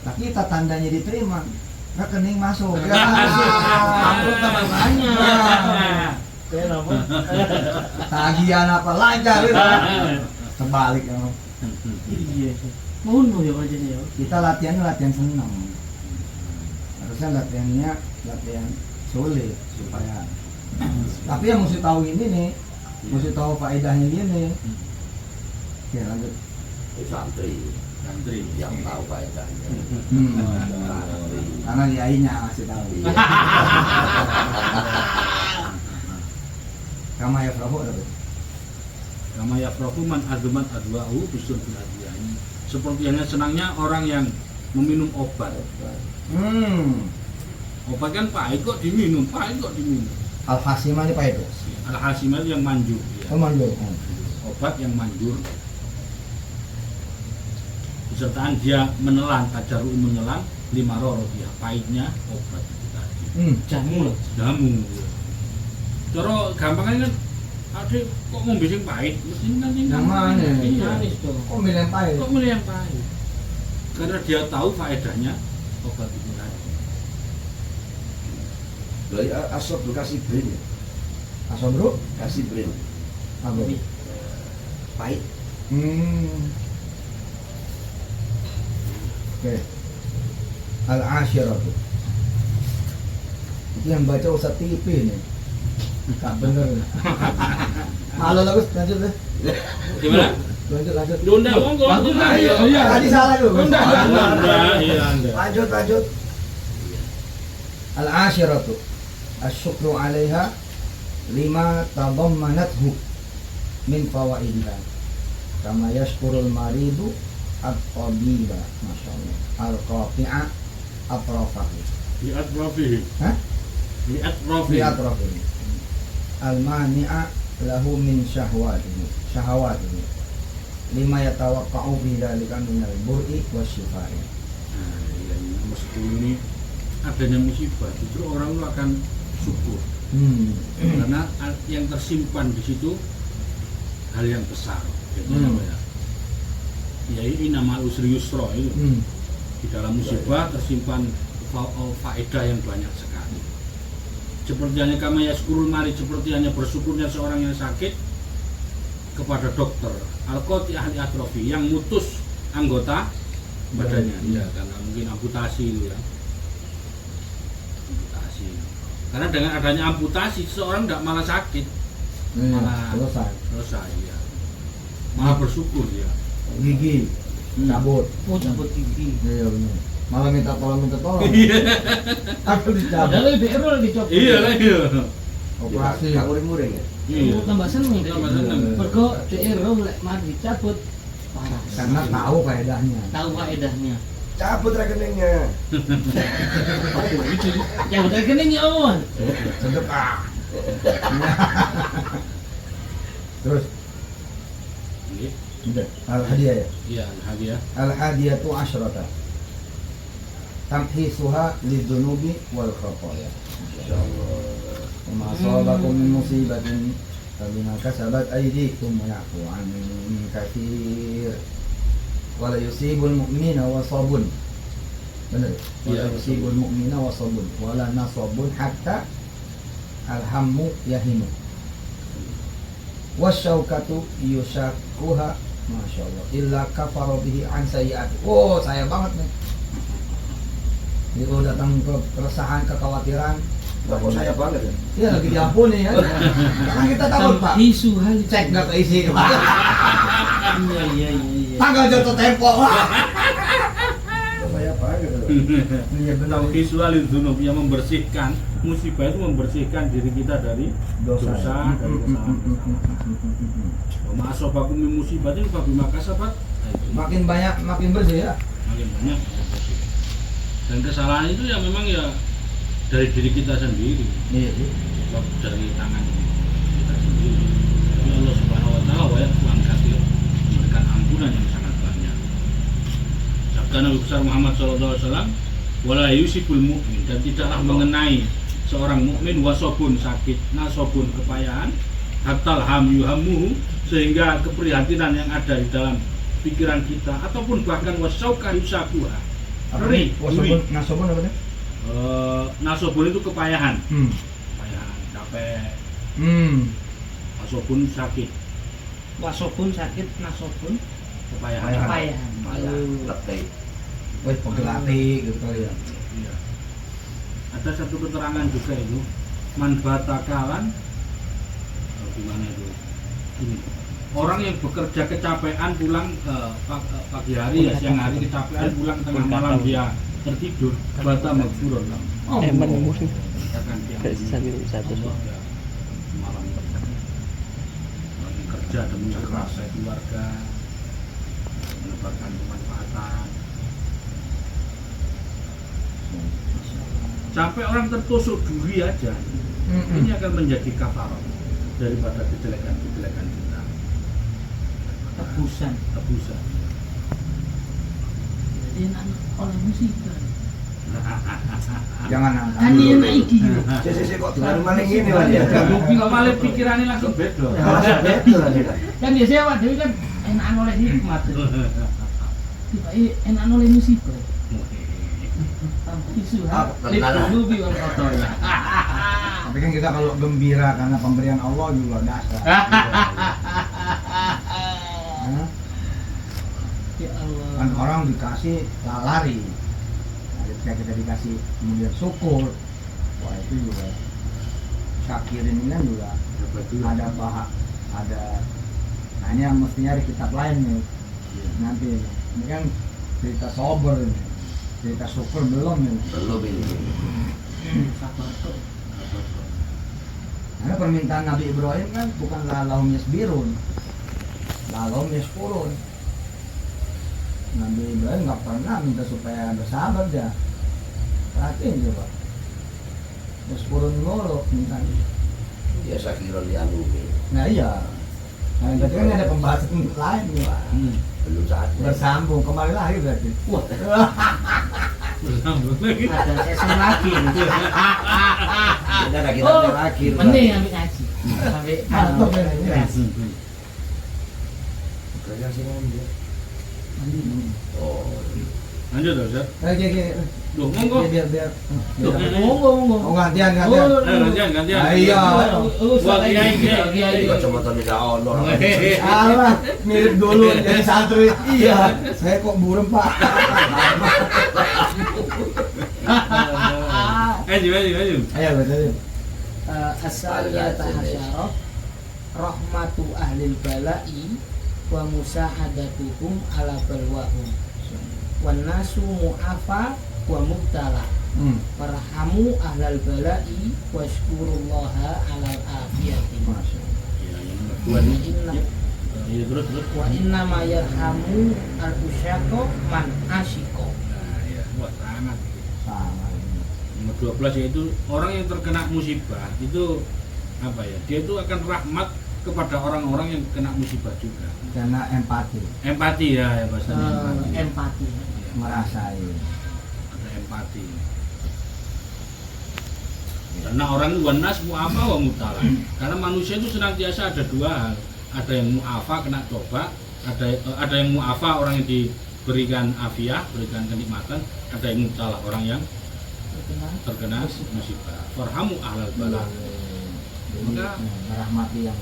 Speaker 3: Tapi kita tandanya diterima, rekening masuk, ya amplop tambah banyak,
Speaker 5: Kenapa?
Speaker 3: tagihan apa lancar gitu. Terbalik emang.
Speaker 5: Iya sih. Mohon ya aja ya.
Speaker 3: Kita latihannya latihan senang, harusnya latihan sulit supaya. Tapi yang mesti tahu ini nih, mesti tahu faedahnya gini. Oke lanjut.
Speaker 4: Santri yang tahu faedahnya. Santri.
Speaker 3: Karena kiainya ngasih tahu. Kama ya Prabu ada.
Speaker 1: Kama yafrahu man azumat adwa'u bisyurbil adwiyani. Seperti hanya senangnya orang yang meminum obat. Obat kan pahit kok diminum,
Speaker 3: Al-Hasimah ini Pak itu.
Speaker 1: Al-hasimah yang manjur ya.
Speaker 3: Oh manjur.
Speaker 1: Obat yang manjur. Besertaan dia menelan, tajaru menelan 5 roro dia. Pahitnya obat itu tadi.
Speaker 5: Jamu loh.
Speaker 1: Jamu. Cara gampangnya kan, adik kok ngombe sing pahit, mesti nanti
Speaker 3: Yang mana?
Speaker 1: Iya.
Speaker 5: Manis dong.
Speaker 3: Kok milih yang pahit?
Speaker 1: Kok milih yang pahit? Karena dia tahu faedahnya obat itu tadi.
Speaker 4: Dari asap tuh kasih brain ya?
Speaker 3: Asal bro?
Speaker 4: Kasih brain.
Speaker 3: Apa?
Speaker 4: Pahit.
Speaker 3: Oke. Al-Ashiratu. Itu yang baca Ustaz TV nih. Gak bener. Halo Gus, lanjut deh.
Speaker 1: Gimana?
Speaker 3: Lanjut.
Speaker 1: Diundang monggo.
Speaker 4: Ayo.
Speaker 3: Tadi salah lu.
Speaker 1: Iya, Anda.
Speaker 3: Lanjut. Al-Ashiratu. Asyukru 'alaiha lima tadammanathu min fawaidiha. Kama yashkurul maridu at-tabiba, masyaallah. Al-qati'a atrafahu.
Speaker 1: Di atrafihi.
Speaker 3: Hah?
Speaker 1: Di
Speaker 3: Fi
Speaker 1: atrafihi.
Speaker 3: atrafihi. Al-mani'a lahu min syahawatihi. Lima yatawaqqa'u fi dzalika min al-bur'i wasyifai.
Speaker 1: Nah, iya, nomor 10 ini adanya musibah, justru orang itu akan syukur. Karena yang tersimpan di situ hal yang besar. Jadi apa ya? Ya ini nama usri yusra itu. Di dalam musibah tersimpan faedah yang banyak sekali. Seperti hanya kama yaskurul marid, seperti hanya bersyukurnya seorang yang sakit kepada dokter al-qati ahli atrofi yang mutus anggota badannya, ya karena mungkin amputasi itu ya. Amputasi. Karena dengan adanya amputasi seseorang tidak malah sakit, malah selesai ya. Malah bersyukur ya.
Speaker 3: Gigi cabut.
Speaker 5: Oh cabut gigi.
Speaker 3: Iya benar. Malah minta tolong. Aku dicabut.
Speaker 5: Padahal BRO lagi dicopot.
Speaker 1: Iya lah iya.
Speaker 3: Operasi.
Speaker 4: Gak muring-muring ya?
Speaker 1: Iya.
Speaker 5: Tambah seneng.
Speaker 1: Tambah seneng.
Speaker 5: Mergo BRO lek mari dicabut parah.
Speaker 3: Karena tahu faedahnya.
Speaker 5: Tahu faedahnya.
Speaker 4: Cabut rekeningnya.
Speaker 5: Yang udah rekening ya awan.
Speaker 3: Sedekah. Terus
Speaker 1: Iya.
Speaker 3: udah al-hadiah ya.
Speaker 1: Iya, hadiah.
Speaker 3: Al-hadiyatu asyrata. Tamhisuha lidzunubi wal khataya.
Speaker 4: Insyaallah.
Speaker 3: وما أصابكم من مصيبة فبما كسبت أيديكم ويعفو عن كثير ولا يصيب المؤمن وصب benar wala yusibul mu'mina wasabun wala nasabun hatta alhammu yahimu wasyaukatu yushakuha Masya Allah illa kafara bihi an sayyi'ati. Oh saya banget nih jadi kalau datang ke keresahan, kekhawatiran
Speaker 4: Kok saya banget ya?
Speaker 3: iya lagi diampuni ya karena kita takut Pak
Speaker 5: Isu hal
Speaker 3: cek nggak keisi
Speaker 5: iya.
Speaker 3: tanggal jatuh tempo
Speaker 4: Saya banget.
Speaker 3: iya benar
Speaker 1: Visualin dzunub yang membersihkan musibah itu membersihkan diri kita dari dosa, dari kesalahan. Wa asobakum min musibatin fa bima kasabat.
Speaker 3: makin banyak makin bersih ya
Speaker 1: Makin banyak bersih. Dan kesalahan itu ya memang ya dari diri kita sendiri,
Speaker 3: iya sih
Speaker 1: sebab dari tangan kita sendiri. Tapi Allah Subhanahu wa taala wa ya'fuan katsir, memberikan ampunan yang sangat banyak. Sabda Nabi besar Muhammad sallallahu alaihi wasallam, wala yusibul mu'min, dan tidaklah mengenai seorang mukmin wasobun sakit, nasobun kepayahan, hatal ham yuhamuhu, sehingga keprihatinan yang ada di dalam pikiran kita ataupun bahkan wasauka yusakuha. Perih,
Speaker 3: wasobun nasobun apa nih
Speaker 1: nasobun itu kepayahan, kepayahan, capek, wasobun sakit,
Speaker 5: wasobun sakit nasobun
Speaker 1: kepayahan.
Speaker 5: kepayahan.
Speaker 4: Letih.
Speaker 3: wih pegel gitu kali ya
Speaker 1: Iya. Ada satu keterangan juga itu, manbatakalan, gimana itu? Ini, orang yang bekerja kecapean pulang pagi hari ya siang hari kecapean pulang tengah malam dia tertidur, bata maghfurun. Katakan dia Allah ya, malam lagi kerja demi keras keluarga, mendapatkan kemanfaatan. Sampai orang tertusuk duri aja, ini akan menjadi kafarat daripada kejelekan-kejelekan kita.
Speaker 5: Tebusan.
Speaker 1: Tebusan.
Speaker 5: Jadi anak oleh musibah.
Speaker 3: jangan
Speaker 5: Kan ini enak iki.
Speaker 4: Sisi kok dengan maling ini lah ya.
Speaker 1: Kalau malah pikirannya langsung beda.
Speaker 5: Kan biasanya awak dhewe kan enak oleh nikmat. Tiba enak oleh musibah. Isu hal. Itu biwang kotor.
Speaker 3: tapi kan kita kalau gembira karena pemberian Allah juga dasar Hah?
Speaker 5: Ya Allah.
Speaker 3: kan orang dikasih lari nah, ketika kita dikasih kemudian syukur wah itu juga syakirin ini kan juga ada ada nah ini yang mestinya di kitab lain nih nanti ini kan cerita sober ini cerita syukur belum nih
Speaker 4: Belum ini.
Speaker 5: Sabar kok.
Speaker 3: karena permintaan Nabi Ibrahim kan bukan lahum yasbirun lahum yashkurun Nabi Ibrahim nggak pernah minta supaya bersabar dia perhatiin coba yashkurun mulu mintanya
Speaker 4: Ya saya kira lialumi.
Speaker 3: nah iya nah berarti kan ada pembahasan lain nih Pak
Speaker 4: Belum saatnya.
Speaker 3: bersambung kembali lagi berarti
Speaker 4: Wah,
Speaker 1: Bersambung lagi.
Speaker 5: Ada sesi lagi.
Speaker 4: ini ada kita terakhir.
Speaker 5: Mending ambil ngaji. Sampai
Speaker 3: mantap ya ini ya.
Speaker 4: Kerja sini aja. Oh,
Speaker 1: Lanjut Ustaz.
Speaker 3: Oke
Speaker 1: Loh, monggo.
Speaker 3: biar
Speaker 1: Loh,
Speaker 5: Monggo.
Speaker 3: oh gantian
Speaker 1: gantian.
Speaker 3: Ah, iya.
Speaker 1: Wah, kiai.
Speaker 4: kacamata tidak ono.
Speaker 3: Alah, mirip dulu jadi santri. Iya, saya kok burem Pak.
Speaker 1: Maju.
Speaker 3: Ayo betul.
Speaker 5: As-saliyata hasyarah rahmatu ahlil bala'i wa musa'adatuhum ala balwahum wan nasu mu'afa wa mubtala warhamu ahlal bala'i washkurullaha alal afiyati
Speaker 3: Masya
Speaker 5: wa inna
Speaker 1: Iya, terus.
Speaker 5: wa inna ma yarhamu al-usyaqo man asyiko.
Speaker 1: Nah, iya. Wah, sangat.
Speaker 3: sama.
Speaker 1: Nomor 12 yaitu orang yang terkena musibah itu apa ya? Dia itu akan rahmat kepada orang-orang yang kena musibah juga.
Speaker 3: Karena empati,
Speaker 1: Empati ya bahasanya empati.
Speaker 5: Empati.
Speaker 1: Iya,
Speaker 3: merasain.
Speaker 1: ada empati. Karena orang itu wanas mu'afa wa mutala. Karena manusia itu senantiasa ada dua hal. Ada yang mu'afa kena coba, ada yang mu'afa orang yang diberikan afiah, berikan kenikmatan, ada yang mutala orang yang terkena musibah. Farhamu ahlal bala.
Speaker 3: Jadi merahmati yang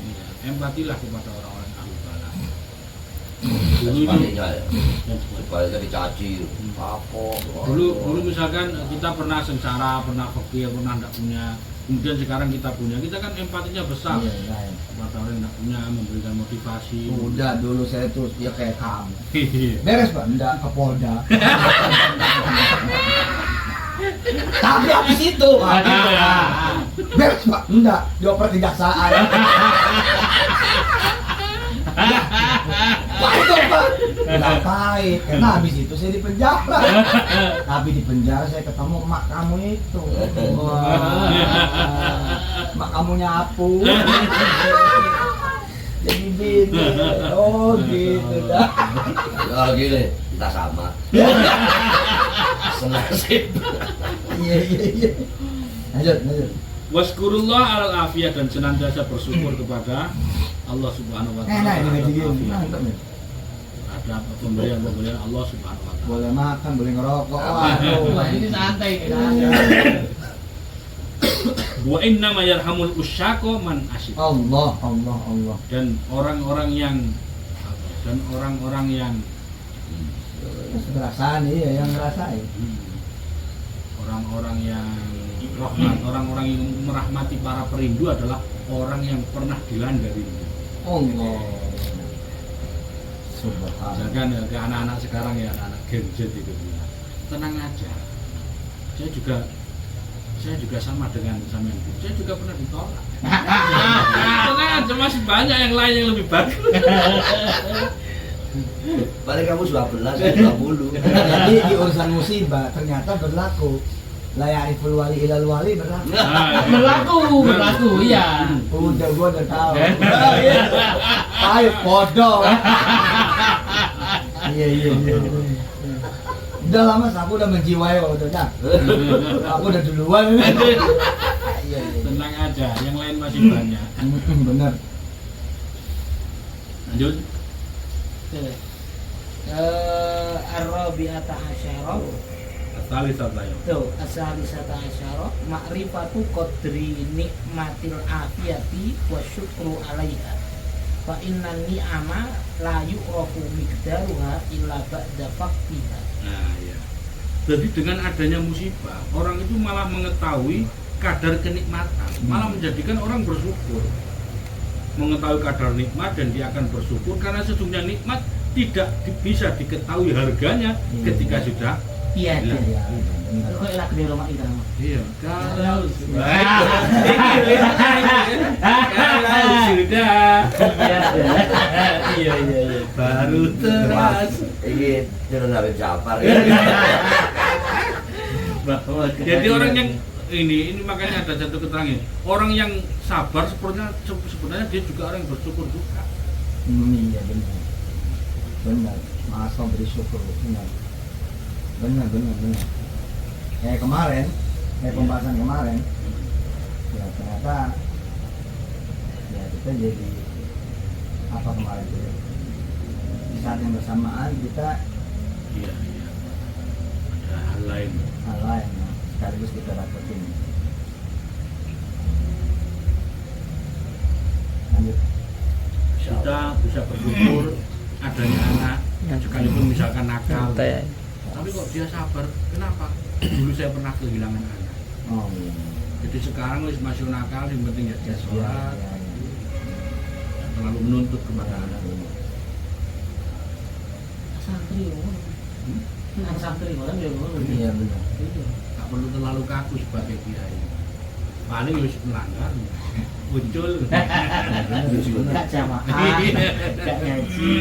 Speaker 1: Empatilah kepada orang-orang ahlul bala.
Speaker 4: Dan
Speaker 1: Dulu itu
Speaker 4: sebaliknya ya. Sebaliknya dicaci. Apa?
Speaker 1: dulu misalkan kita pernah sengsara, pernah fakir, pernah tidak punya, kemudian sekarang kita punya, kita kan empatinya besar
Speaker 3: iya.
Speaker 1: kepada orang yang tidak punya, memberikan motivasi.
Speaker 3: Udah dulu saya tuh ya kayak kamu. Beres Pak, enggak ke Polda. Tapi habis itu, beres Pak, enggak dioper kejaksaan. Pak itu Pak, enggak kait, karena habis itu saya di penjara. Tapi di penjara saya ketemu mak kamu itu. Wah, mak kamu nyapu. Jadi gini, oh gitu dah.
Speaker 4: Ya gini, kita sama. Senasib.
Speaker 3: Iya. Lanjut.
Speaker 1: Waskurullah alal afiyah, dan senantiasa bersyukur kepada Allah Subhanahu wa taala.
Speaker 3: Enak ini ngaji
Speaker 1: atas
Speaker 3: gini.
Speaker 1: afiyah.
Speaker 3: Mantap nih.
Speaker 1: Ada pemberian Allah Subhanahu wa taala.
Speaker 3: Boleh makan, boleh ngerokok.
Speaker 5: Wah,
Speaker 3: Waduh.
Speaker 5: ini santai kita.
Speaker 1: Wa inna ma yarhamul usyaqo man asyik.
Speaker 3: Allah.
Speaker 1: Dan orang-orang yang
Speaker 3: Perasaan iya yang ngerasain.
Speaker 1: orang-orang yang rahmat, orang-orang yang merahmati para perindu adalah orang yang pernah dilanda rindu.
Speaker 3: Allah. Subhanallah.
Speaker 1: Misalkan ya, ke anak-anak sekarang ya, anak-anak Gen Z itu ya, tenang aja. Saya juga sama dengan sampean. Saya juga pernah ditolak. Tenang aja, masih banyak yang lain yang lebih bagus.
Speaker 4: Paling kamu 12, saya 20.
Speaker 3: Jadi di urusan musibah ternyata berlaku. La ya'riful wali ilal wali berlaku.
Speaker 5: Berlaku, iya.
Speaker 3: Udah gua udah tahu. Ayo bodoh. Iya. Udah lama aku udah menjiwai udah dah. Aku udah duluan. Iya.
Speaker 1: Tenang aja, yang lain masih banyak.
Speaker 3: Bener.
Speaker 1: Lanjut.
Speaker 5: Ar-rabi'ata asyara.
Speaker 1: Asalisata ya.
Speaker 5: Tuh, asalisata asyara ma'rifatu qadri nikmatil afiyati wa syukru 'alaiha. Fa inna ni'ama la yu'rafu miqdaruha illa ba'da faqtiha.
Speaker 1: Nah, ya. Jadi dengan adanya musibah, orang itu malah mengetahui kadar kenikmatan, malah menjadikan orang bersyukur. Mengetahui kadar nikmat dan dia akan bersyukur karena sesungguhnya nikmat tidak bisa diketahui harganya ketika sudah
Speaker 5: Iya,
Speaker 1: hilang.
Speaker 5: iya. Kok enak di rumah kita.
Speaker 1: Iya, kalau
Speaker 5: Kalau
Speaker 1: sudah
Speaker 5: Iya.
Speaker 1: baru teras.
Speaker 4: Ini jangan sampai Jafar.
Speaker 1: Jadi orang yang ini makanya ada satu keterangan. Orang yang sabar sebenarnya dia juga orang yang bersyukur juga.
Speaker 3: Iya benar. Masa beri syukur benar. Kayak kemarin, pembahasan kemarin, ya ternyata ya kita jadi apa kemarin itu? Di saat yang bersamaan kita
Speaker 1: Iya. Ada hal lain.
Speaker 3: lain, ya, sekaligus kita dapetin. Lanjut.
Speaker 1: Kita bisa bersyukur adanya anak, sekalipun misalkan nakal. Tapi kok dia sabar? Kenapa? Dulu saya pernah kehilangan anak.
Speaker 3: Oh iya.
Speaker 1: Jadi sekarang wis masih nakal, yang penting ya dia sholat,
Speaker 3: Iya.
Speaker 1: jangan terlalu menuntut kepada anak.
Speaker 5: santri anak santri malah dia
Speaker 3: Iya benar.
Speaker 1: Tak perlu terlalu kaku sebagai kiai. Paling wis melanggar, muncul.
Speaker 5: Enggak jamaah, enggak ngaji.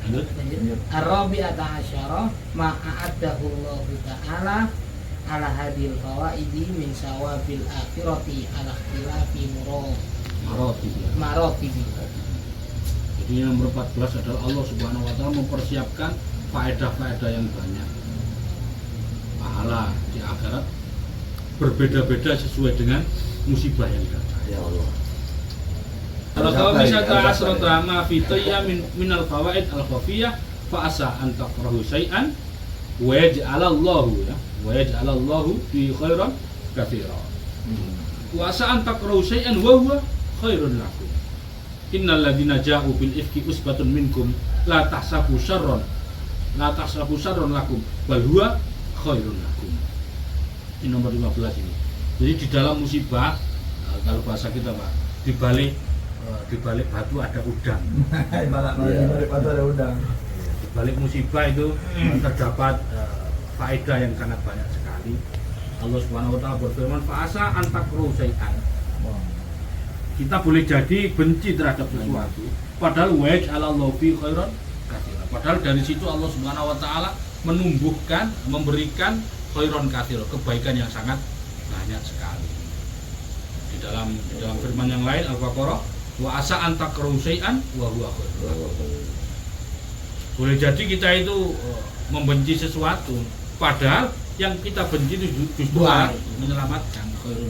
Speaker 1: Lanjut.
Speaker 5: Ar-rabi'ata asyara ma'a'addahu Allah Ta'ala ala hadil fawaidi min sawabil akhirati ala ikhtilafi maratibi.
Speaker 1: Jadi yang nomor 14 adalah Allah Subhanahu wa taala mempersiapkan faedah-faedah yang banyak. berbeda-beda sesuai dengan musibah yang datang.
Speaker 4: Ya Allah.
Speaker 1: Al-khamisata asrata ma fi tayya min al-fawaid al-khafiyah fa asa an takrahu syai'an wa yaj'alallahu fi khairan katsira. Wa asa an takrahu syai'an wa huwa khairun lakum. Innal ladzina ja'u bil ifki usbatun minkum la tahsabu syarran lakum bal huwa khairun lakum. Ini nomor 15 ini. Jadi di dalam musibah, kalau bahasa kita Pak, di balik batu ada udang.
Speaker 3: Di balik batu ada udang.
Speaker 1: Di balik musibah itu terdapat faedah yang sangat banyak sekali. Allah Subhanahu wa taala berfirman, "Fa'asa an takru syai'an." Kita boleh jadi benci terhadap sesuatu, padahal waj'alallahu fi khairan katsira. Padahal dari situ Allah Subhanahu wa taala menumbuhkan, memberikan khairan katsira, kebaikan yang sangat banyak sekali. Di dalam firman yang lain Al-Baqarah, wa asa an takrahu syai'an wa huwa khairun. Boleh jadi kita itu membenci sesuatu, padahal yang kita benci itu justru menyelamatkan khairun.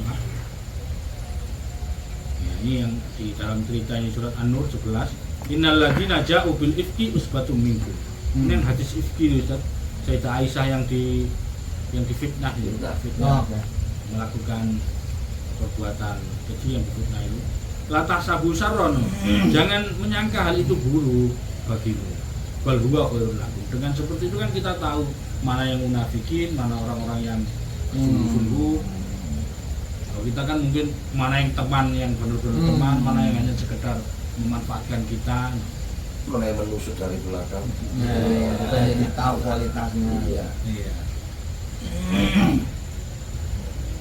Speaker 1: Ini yang di dalam cerita ini surat An-Nur 11. Innal ladzina ja'u bil ifki usbatum minkum. Ini yang hadis ifki Ustaz. Sayyidah Aisyah yang difitnah itu, melakukan perbuatan keji yang difitnah itu. La tahsabu syarron. Jangan menyangka hal itu buruk bagimu. Bal huwa khairun lakum. Dengan seperti itu kan kita tahu mana yang munafikin, mana orang-orang yang sungguh-sungguh. Kalau kita kan mungkin mana yang teman yang benar-benar teman, mana yang hanya sekedar memanfaatkan kita,
Speaker 4: Mana yang menusuk dari belakang.
Speaker 3: Kita jadi tahu kualitasnya.
Speaker 4: Iya.
Speaker 1: iya.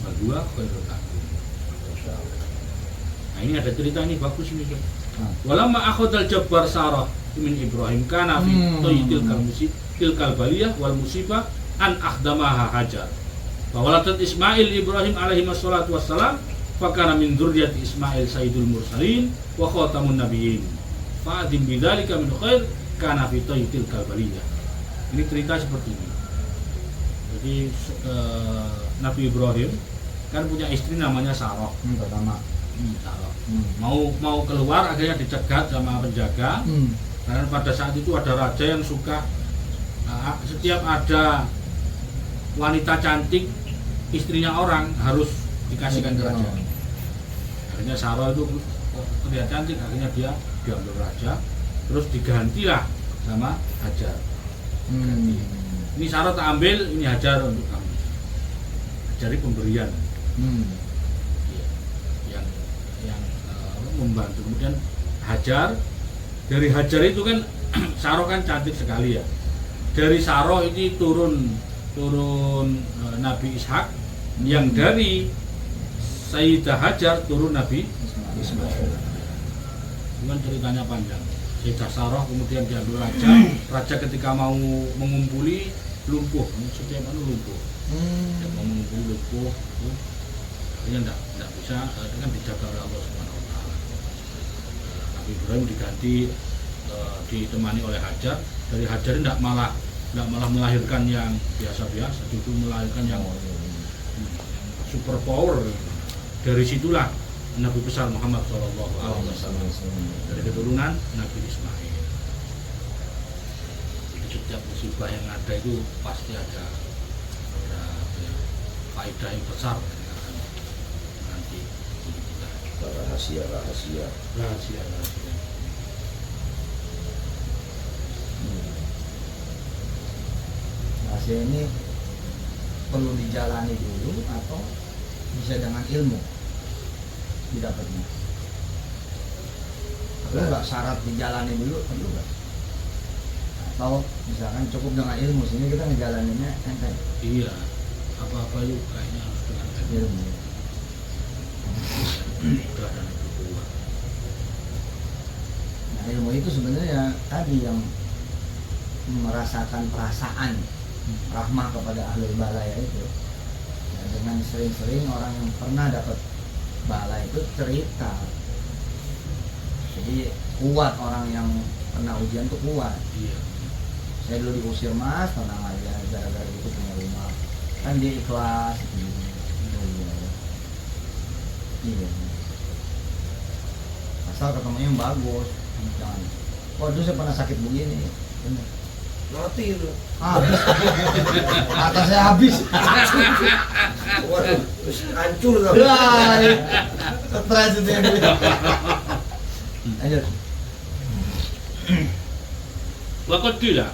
Speaker 1: Kedua khairul lakum. Nah ini ada cerita ini bagus ini. Walamma akhadal jabbar sarah min Ibrahim kana fi tilkal baliyah wal musibah an akhdamaha hajar. Waladat Ismail Ibrahim alaihi wassalatu wassalam fakana min dzurriyyati Ismail sayyidul mursalin wa khatamun nabiyyin. Fa'adim bidzalika min khair kana fi tilkal baliyah. Ini cerita seperti ini. Jadi Nabi Ibrahim kan punya istri namanya Sarah.
Speaker 3: Pertama.
Speaker 1: Sarah. Mau keluar akhirnya dicegat sama penjaga. Karena pada saat itu ada raja yang suka setiap ada wanita cantik istrinya orang harus dikasihkan ke raja. Akhirnya Sarah itu terlihat cantik, akhirnya dia diambil raja, terus digantilah sama Hajar. Ini Sarah tak ambil, ini Hajar untuk kamu. Hajar itu pemberian. Yang membantu. Kemudian Hajar, dari Hajar itu kan Sarah kan cantik sekali ya. Dari Sarah ini turun Nabi Ishak, yang dari Sayyidah Hajar turun Nabi Ismail. Cuman ceritanya panjang. Sayyidah Sarah kemudian diambil raja ketika mau mengumpuli lumpuh, setiap lumpuh. Mau mengumpuli lumpuh, akhirnya tidak bisa, dengan dijaga oleh Allah Subhanahu wa taala. Nabi Ibrahim diganti ditemani oleh Hajar. Dari Hajar tidak malah melahirkan yang biasa-biasa, justru melahirkan yang super power. Dari situlah Nabi besar Muhammad SAW dari keturunan Nabi Ismail. Jadi setiap musibah yang ada itu pasti ada faedah yang besar nanti.
Speaker 4: Rahasia.
Speaker 3: Rahasia ini perlu dijalani dulu atau bisa dengan ilmu didapatnya. Perlu nggak syarat dijalani dulu, perlu nggak? Atau misalkan cukup dengan ilmu, sini kita ngejalaninnya enteng.
Speaker 1: Iya, apa-apa yuk kayaknya harus dengan
Speaker 3: Ilmu.
Speaker 1: mudah dan kuat.
Speaker 3: Nah, ilmu itu sebenarnya tadi yang merasakan perasaan rahmah kepada ahlul balaya itu. Nah, dengan sering-sering orang yang pernah dapat bala itu cerita, jadi kuat orang yang pernah ujian tuh kuat.
Speaker 1: Iya.
Speaker 3: Saya dulu diusir Mas, tenang aja, gara-gara itu punya rumah kan dia ikhlas gitu. Iya. Asal ketemunya yang bagus. Jangan. Waduh, saya pernah sakit begini. Bener.
Speaker 4: Mati itu.
Speaker 3: Habis. Atasnya habis.
Speaker 4: Waduh, terus hancur tuh.
Speaker 3: Wah, stres itu yang dia. Lanjut.
Speaker 1: Waqad qila.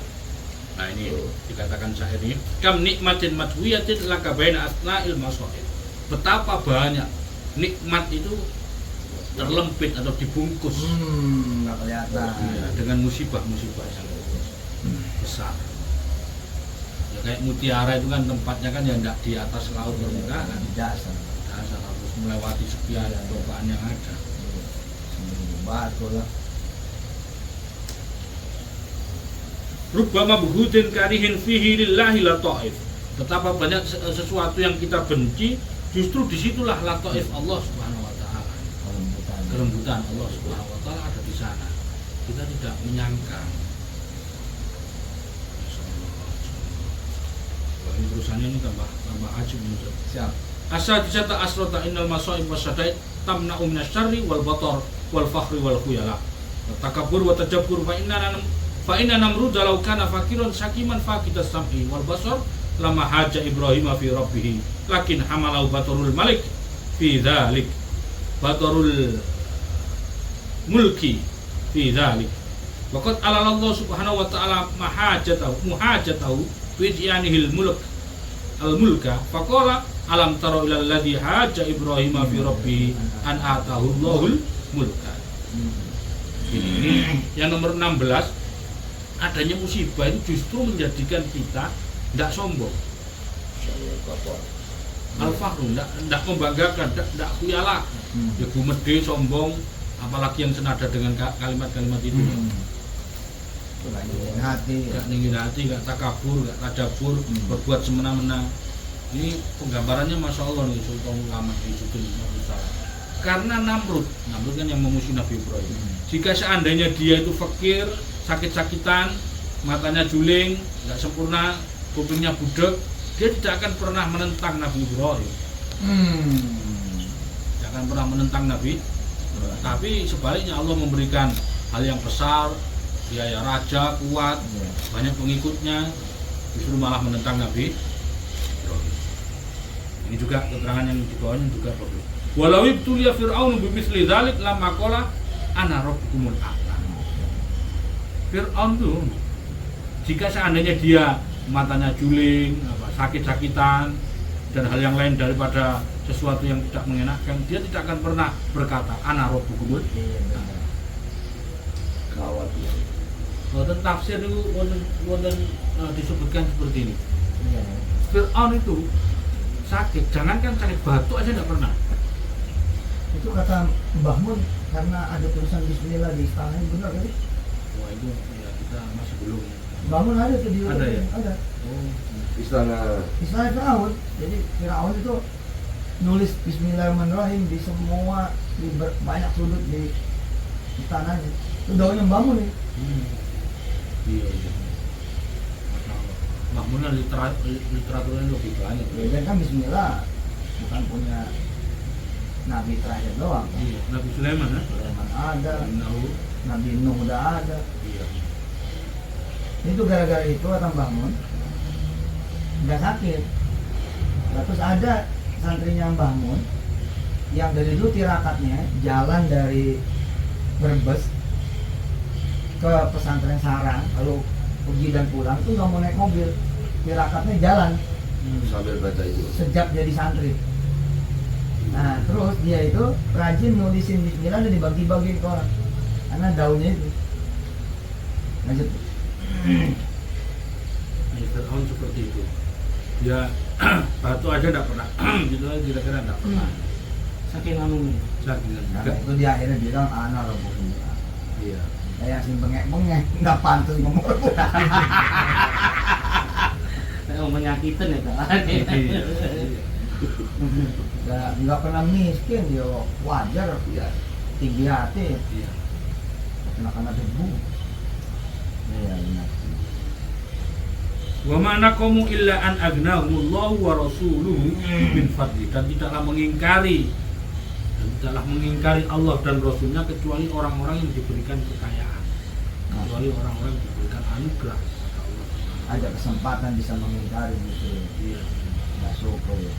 Speaker 1: Nah ini dikatakan syair ini, kam nikmatin matwiyatin laka baina asna'il masaib. Betapa banyak nikmat itu terlempit atau dibungkus
Speaker 3: Nggak kelihatan.
Speaker 1: ya, dengan musibah-musibah yang besar. Ya kayak mutiara itu kan tempatnya kan ya enggak di atas laut permukaan,
Speaker 3: Dasar.
Speaker 1: dasar harus melewati sekian cobaan yang ada.
Speaker 3: Batu lah.
Speaker 1: Rubbama buhudin karihin fihi lillahi lataif. Betapa banyak sesuatu yang kita benci, justru disitulah lataif Allah Subhanahu wa taala. Kelembutan Allah Subhanahu wa taala ada di sana. Kita tidak menyangka. Wah, ini terusannya ini tambah ajib menurut.
Speaker 3: Siap.
Speaker 1: Asadisata asrota innal masaib wasyadaid tamna'u minasyarri wal batar wal fakhri wal khuyala. Takabbur wa tajabbur fa inna namrud law kana fakiran sakiman faqidas sam'i wal basar lama haja Ibrahim fi rabbih lakin hamalau batarul malik fi dzalik batarul mulki fi dzalik waqad alala Allah subhanahu wa ta'ala muhajatahu fi iyanihil mulk al mulka faqala alam tara ilal ladzi haja Ibrahim fi rabbih an atahu Allahul mulka. Ini yang nomor 16, adanya musibah itu justru menjadikan kita tidak sombong. Al-fahru tidak membanggakan, tidak khuyala. Ya gumede, sombong, apalagi yang senada dengan kalimat-kalimat itu.
Speaker 3: Nggak ingin hati.
Speaker 1: Gak ningin hati, gak takabur, gak tadabur, berbuat semena-mena. Ini penggambarannya Masya Allah nih Sultan Ulama di Sudun karena Namrud kan yang memusuhi Nabi Ibrahim. Jika seandainya dia itu fakir, sakit-sakitan, matanya juling, nggak sempurna, kupingnya budek, dia tidak akan pernah menentang Nabi Ibrahim. Tidak akan pernah menentang Nabi. Tapi sebaliknya Allah memberikan hal yang besar, dia ya raja, kuat, banyak pengikutnya, justru malah menentang Nabi Ibrahim. Ini juga keterangan yang di bawahnya juga bagus. Walau ibtuliya Fir'aun bimithli dzalik lamma qala ana rabbukumul a'la. Fir'aun tuh jika seandainya dia matanya juling, sakit-sakitan dan hal yang lain daripada sesuatu yang tidak mengenakan, dia tidak akan pernah berkata ana rabbukumul a'la.
Speaker 4: Kawat ya.
Speaker 1: Wonten tafsir itu wonten disebutkan seperti ini. Fir'aun itu sakit, jangankan sakit batuk aja tidak pernah.
Speaker 3: Itu kata Mbah Mun karena ada tulisan Bismillah di istana, benar kan?
Speaker 1: Wah itu ya kita masih belum.
Speaker 3: Mbah Mun ada tuh di
Speaker 1: Ada ya?
Speaker 3: Ada.
Speaker 1: Oh,
Speaker 4: Istana
Speaker 3: Istana Firaun. Jadi Firaun itu nulis Bismillahirrahmanirrahim di semua banyak sudut di istananya. Itu daunnya Mbah Mun nih.
Speaker 1: Iya. Masya Allah. Mahmunnya literaturnya lebih banyak.
Speaker 3: Ya kan Bismillah bukan punya Nabi terakhir doang.
Speaker 1: Iya. Nabi Sulaiman ya?
Speaker 3: Sulaiman ada,
Speaker 1: Nabi.
Speaker 3: Nabi Nuh udah ada.
Speaker 1: Iya.
Speaker 3: Itu gara-gara itu kata Mbah Mun nggak sakit. Nah, terus ada santrinya Mbah Mun yang dari dulu tirakatnya jalan dari Brebes ke pesantren Sarang, lalu pergi dan pulang itu nggak mau naik mobil, tirakatnya jalan
Speaker 4: sambil baca itu.
Speaker 3: sejak jadi santri. Nah terus dia itu rajin nulisin Bismillah dan dibagi-bagi ke orang karena daunnya itu. Lanjut.
Speaker 1: Ini Fir'aun seperti itu. Dia batu aja tidak pernah. Gitu aja kira-kira tidak pernah.
Speaker 5: Saking anu.
Speaker 1: Saking
Speaker 3: Nah
Speaker 1: enggak.
Speaker 3: itu dia akhirnya bilang ana rabbukum.
Speaker 1: Iya.
Speaker 3: Kayak si bengek-bengek nggak pantas ngomong.
Speaker 5: Menyakitan ya kan.
Speaker 3: Nggak pernah miskin dia wajar
Speaker 4: Ya.
Speaker 3: tinggi hati
Speaker 1: Iya.
Speaker 3: kena debu. Iya benar.
Speaker 1: Wa mana kamu illa an agnahumullahu wa rasuluhu min fadli, dan tidaklah mengingkari dan tidaklah mengingkari Allah dan Rasulnya kecuali orang-orang yang diberikan kekayaan, kecuali orang-orang yang diberikan anugerah kepada Allah.
Speaker 3: Ada kesempatan bisa mengingkari gitu.
Speaker 1: Iya.
Speaker 3: Nggak syukur ya.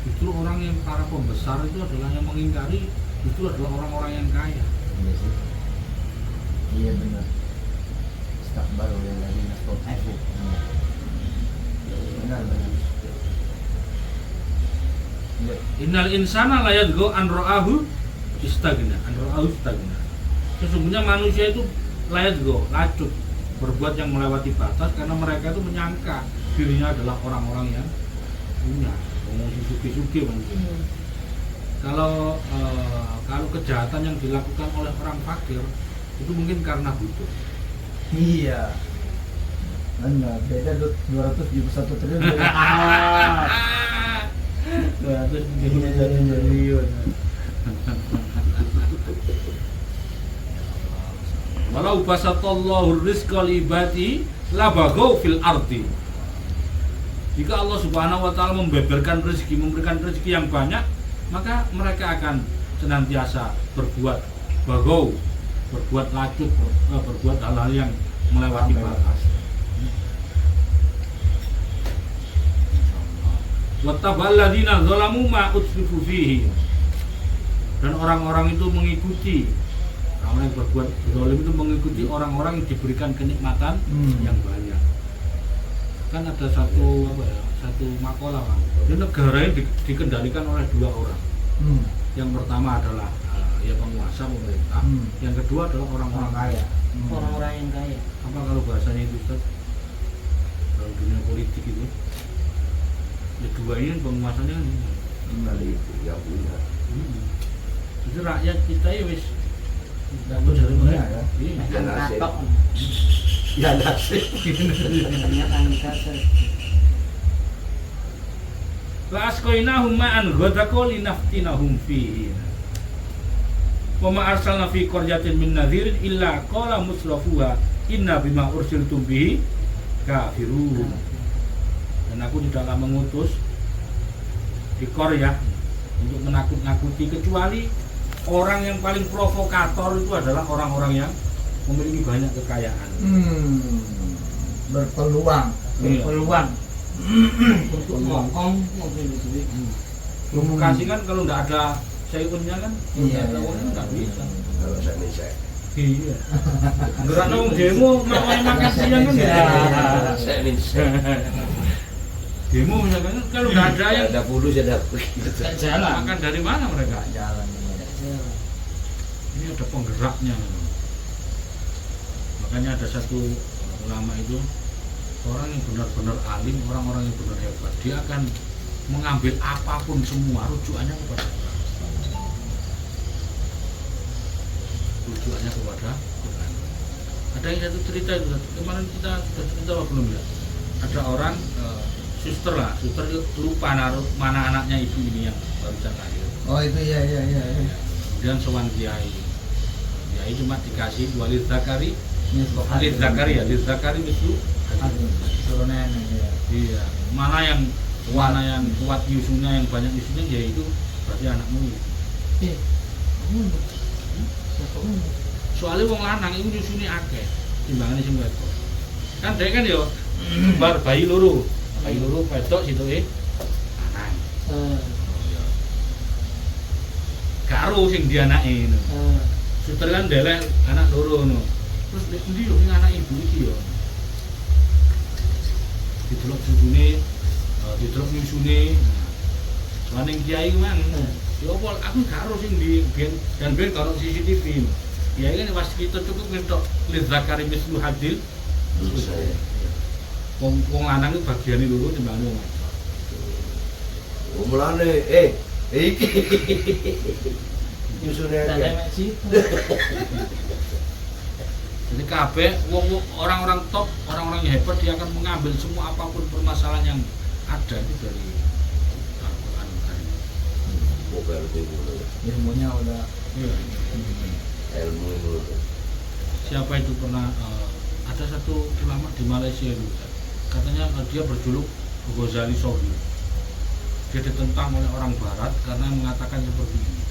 Speaker 1: Justru orang yang para pembesar itu adalah yang mengingkari, itu adalah orang-orang yang kaya.
Speaker 3: Iya sih. Iya benar. Istakbaru lilladzina istud'ifu. Benar benar. Ya.
Speaker 1: Innal insana la yadghu an ra'ahu istagna. Sesungguhnya manusia itu la yadghu, lacut, berbuat yang melewati batas karena mereka itu menyangka dirinya adalah orang-orang yang punya, ngomong suki-suki manusia. Kalau kejahatan yang dilakukan oleh orang fakir itu mungkin karena butuh.
Speaker 3: Iya. Benar, beda 271 triliun.
Speaker 5: 271 triliun.
Speaker 1: Walau basatallahu rizqa li ibadi labaghaw fil ardi. Jika Allah Subhanahu wa taala membeberkan rezeki, memberikan rezeki yang banyak, maka mereka akan senantiasa berbuat bagau, berbuat lacut, berbuat hal-hal yang melewati batas. Wattaballadzina zalamu ma utsrifu fihi. Dan orang-orang itu mengikuti, orang yang berbuat zalim itu mengikuti orang-orang yang diberikan kenikmatan yang banyak. Kan ada satu makalah kan. Di negara ini dikendalikan oleh dua orang. Yang pertama adalah ya penguasa pemerintah. Yang kedua adalah orang-orang kaya.
Speaker 5: Orang-orang yang kaya.
Speaker 1: Apa kalau bahasanya itu Ustaz? Kalau dunia politik itu, ya dua ini penguasanya kan.
Speaker 4: Kali itu yang punya.
Speaker 1: Jadi rakyat kita ya wis dapat dari mereka
Speaker 3: ya.
Speaker 1: Iya.
Speaker 4: Ya, nasib.
Speaker 5: Angkat.
Speaker 4: Ya nasib.
Speaker 5: Banyak angkat.
Speaker 1: Wa asqainahum ma'an ghadaqo linaftinahum fihi. Wa ma arsalna fi qaryatin min nadhirin illa qala musrafuha inna bima ursiltum bihi kafirun. Dan aku tidaklah mengutus di Korea untuk menakut-nakuti kecuali orang yang paling provokator itu adalah orang-orang yang memiliki banyak kekayaan.
Speaker 3: Berpeluang.
Speaker 5: Peluang untuk ngomong duit.
Speaker 1: Provokasi kan kalau nggak ada sayurnya kan,
Speaker 3: Iya,
Speaker 1: nggak ada uangnya nggak bisa.
Speaker 4: Kalau saya bisa.
Speaker 1: Iya. Gerak nong demo mau makan siang kan ya.
Speaker 4: Saya bisa.
Speaker 1: Demo misalkan kalau nggak ada yang
Speaker 4: ada bulu saya ada.
Speaker 5: Nggak jalan.
Speaker 1: makan dari mana mereka?
Speaker 3: Jalan.
Speaker 1: Ini ada penggeraknya. Makanya ada satu ulama itu orang yang benar-benar alim, orang-orang yang benar hebat, dia akan mengambil apapun semua rujukannya kepada Quran. Rujukannya kepada Quran. Ada yang satu cerita itu kemarin kita sudah cerita apa belum ya? Ada orang suster itu lupa naruh mana anaknya ibu ini yang barusan lahir.
Speaker 3: Oh itu iya.
Speaker 1: Kemudian sowan kiai. Kiai cuma dikasih walid zakari,
Speaker 3: Walid
Speaker 1: walid zakari itu.
Speaker 3: Suruh nenek ya.
Speaker 1: Iya. Mana yang kuat yusunya, yang banyak yusunya, ya itu berarti anakmu. Soalnya wong lanang itu yusune akeh timbangane sing wedok. Kan dhek kan yo bar bayi loro wedok sitoke lanang. Karo sing dianake ngono. Suster kan ndelek anak loro ngono. Terus nek endi yo sing anak ibu iki yo. Didelok bojone, didelok yusune. Soale kiai man, yo apa aku karo sing di ben karo CCTV. Kiai kan pas kita cukup ngetok lid zakari mislu hadil. Wong lanang itu bagiane loro timbangane wong wedok.
Speaker 4: Mulane iki yusune akeh.
Speaker 1: Jadi kabeh orang-orang top, orang-orang yang hebat, dia akan mengambil semua apapun permasalahan yang ada itu dari Al-Quran.
Speaker 4: Bukan itu.
Speaker 3: Ilmunya udah.
Speaker 1: Iya.
Speaker 4: Ilmu itu.
Speaker 1: Siapa itu pernah ada satu ulama di Malaysia itu, katanya dia berjuluk Ghazali Sohi. Dia ditentang oleh orang Barat karena mengatakan seperti ini.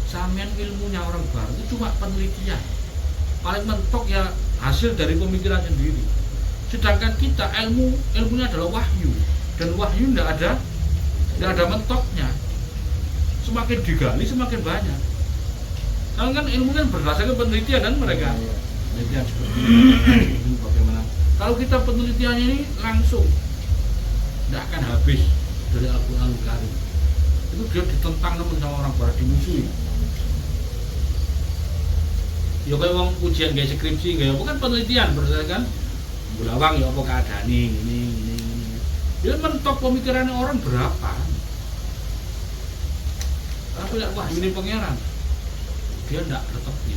Speaker 1: Sampean ilmunya orang barat itu cuma penelitian. Paling mentok ya hasil dari pemikiran sendiri. Sedangkan kita ilmunya adalah wahyu, dan wahyu tidak ada mentoknya. Semakin digali semakin banyak. Karena kan ilmu kan berdasarkan penelitian kan mereka. Penelitian seperti ini bagaimana? Kalau kita penelitiannya ini langsung tidak akan habis dari Al-Quran Karim. Itu dia ditentang sama orang barat, dimusuhi. Ya kayak wong ujian kayak skripsi kayak bukan penelitian berdasarkan Bulawang ya apa keadaan ini. Dia mentok pemikirannya orang berapa. Tapi wah ini pangeran dia tidak bertepi.